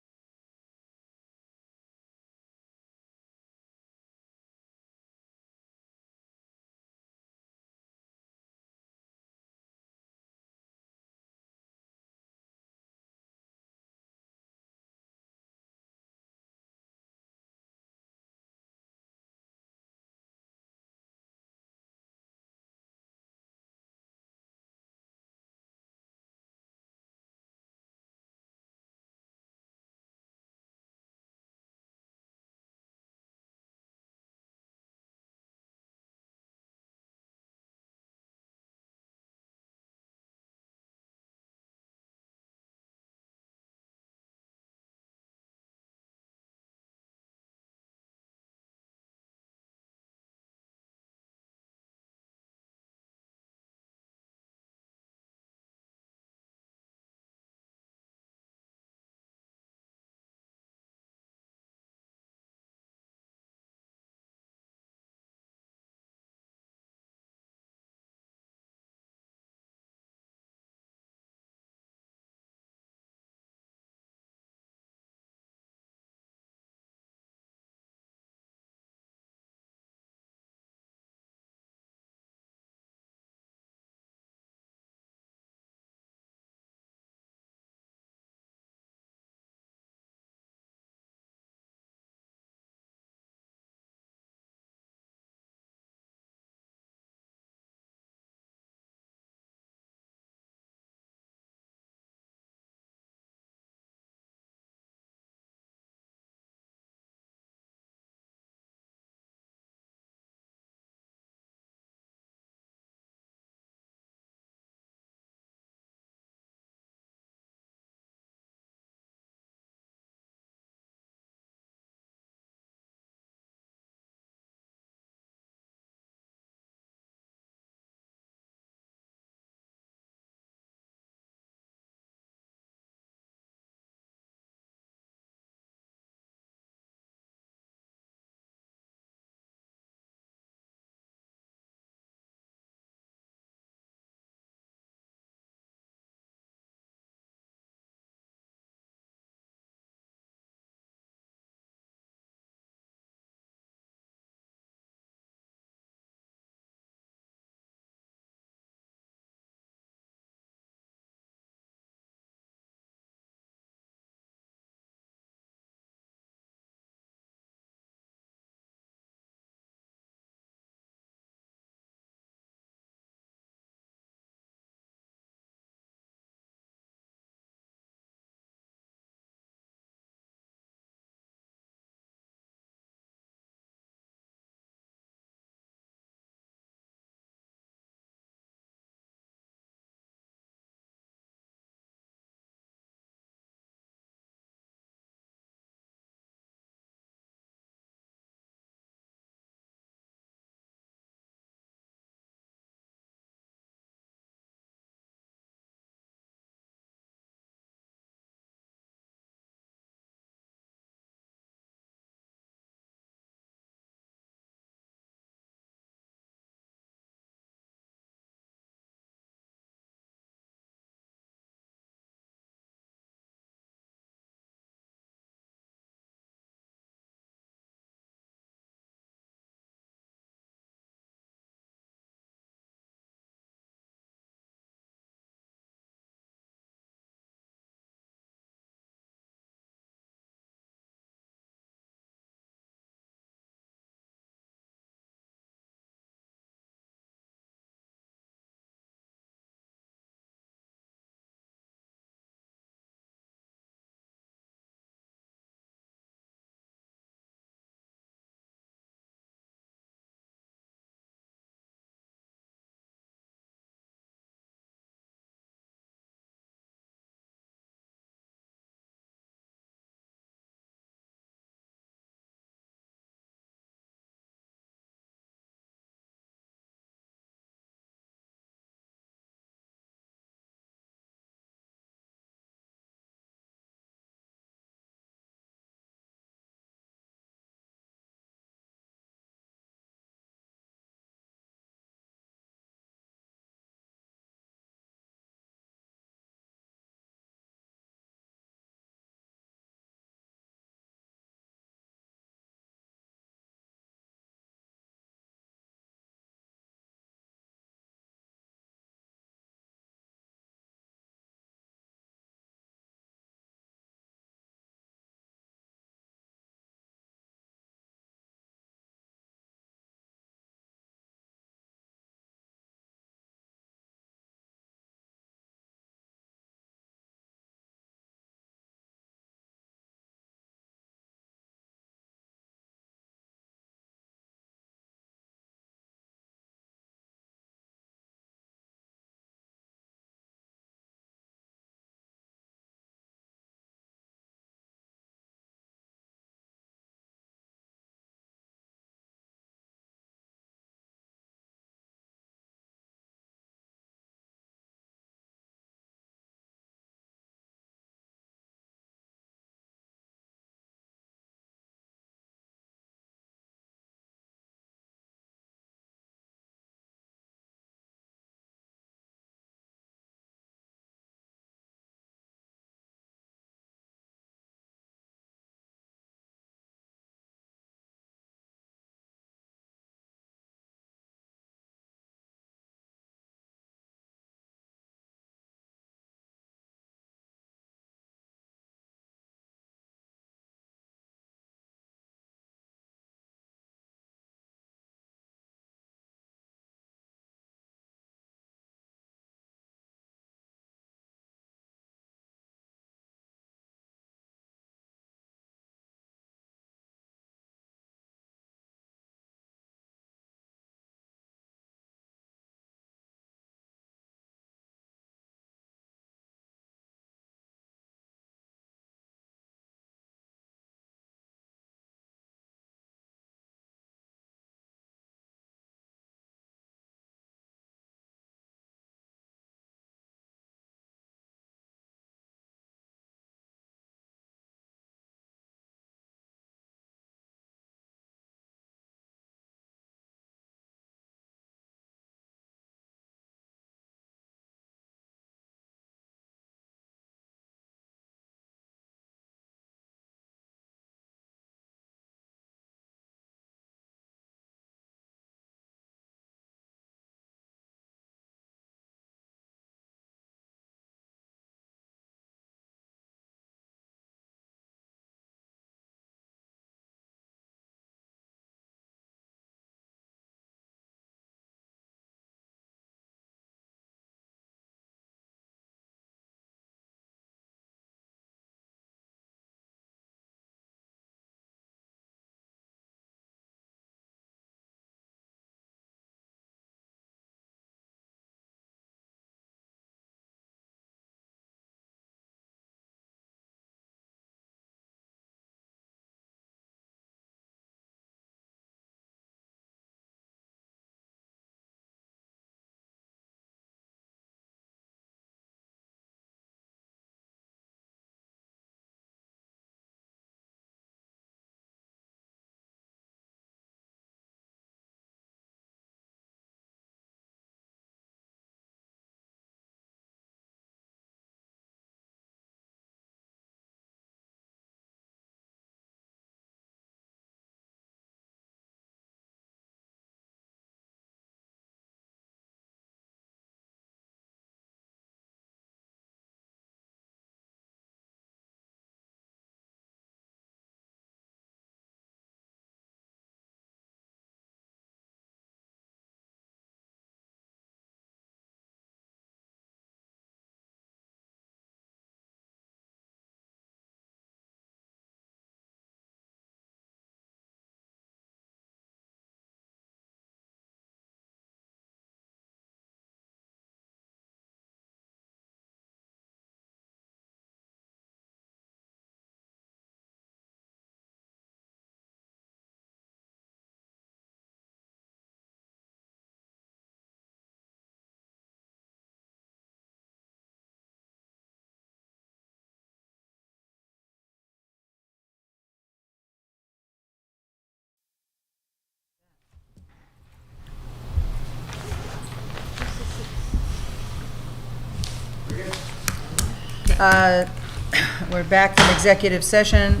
We're back from executive session.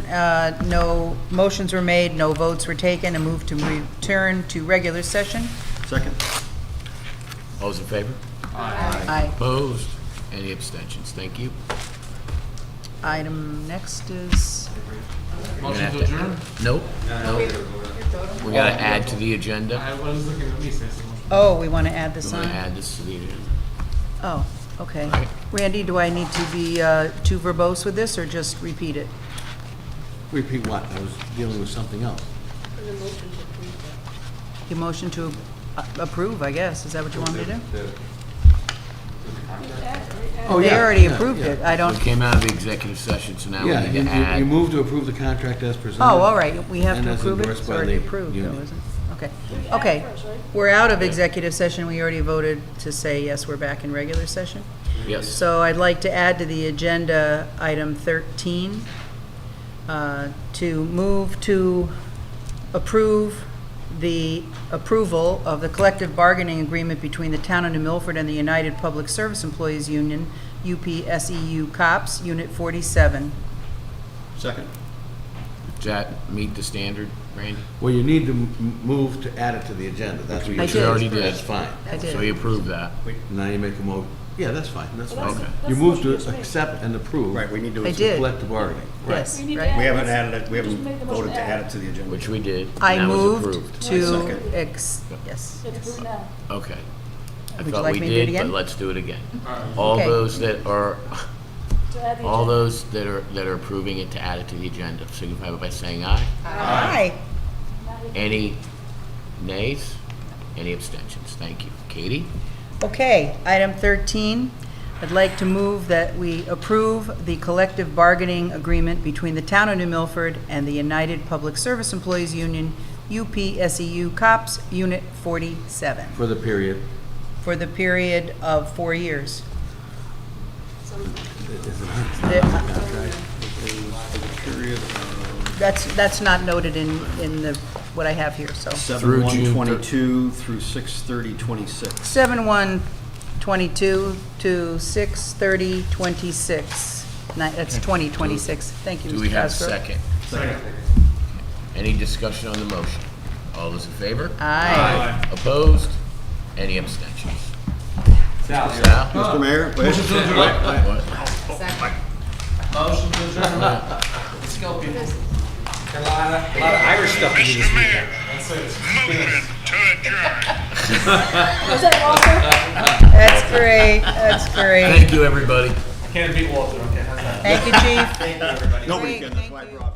No motions were made, no votes were taken, and move to return to regular session. Second? All those in favor? Aye. Opposed? Any abstentions? Thank you. Item next is, Motion to adjourn? Nope, nope. We gotta add to the agenda. I was looking at me, so it's a motion. oh, we want to add this We're on? gonna add this to the agenda. Oh, okay. Right. Randy, do I need to be too verbose with this, or just repeat it? Repeat what? I was dealing with something else. Your motion to approve, I guess. Is that what you want me to do? Oh, They yeah, already yeah, approved yeah. it. I We don't, came out of the executive session, so now we Yeah, need you to add. you moved to approve the contract as presented. oh, all right, we have And to as approve it? endorsed It's by already the approved, though, union. isn't it? Okay. Okay, we're out of executive session. We already voted to say, yes, we're back in regular session. Yes. So I'd like to add to the agenda item 13, to move to approve the approval of the collective bargaining agreement between the Town of New Milford and the United Public Service Employees Union, UPSEU COPS, Unit 47. Second? Does that meet the standard, Randy? Well, you need to move to add it to the agenda. That's what I you did. said. We already did. That's fine. I did. So we approve that. Now you make a yeah, that's fine, that's fine. Okay. You move to accept and approve. Right, we need to. I did. Collective bargaining. Yes, We need to right? add We haven't this. added it, we Just haven't make the motion voted to to add add it to the agenda. Which we did. I and that was moved approved. to, Second. yes, It's approved now. Okay. I Would you thought like we me to do it did, but again? let's do it again. All Okay. those that are, To add the all agenda. those that are approving it to add it to the agenda, signify by saying aye. Aye. Any nays? Any abstentions? Thank you. Katie? Okay, item 13, I'd like to move that we approve the collective bargaining agreement between the Town of New Milford and the United Public Service Employees Union, UPSEU COPS, Unit 47, For the period. for the period of 4 years. That's not noted in the, what I have here, so. Through June 7/1/22 through 6/30/26. 7/1/22 to 6/30/26. That's 2026. Thank you, Do Mr. we have a Cosgrove. second? Any discussion on the motion? All those in favor? Aye. Opposed? Any abstentions? Sal? Mr. Mayor, wait. What? A lot of Irish stuff to do this weekend. That's great, that's great. Thank you, everybody. Can't beat Walter, okay? How's that? Thank you, Chief. No Great, weekend, that's thank why I you. brought.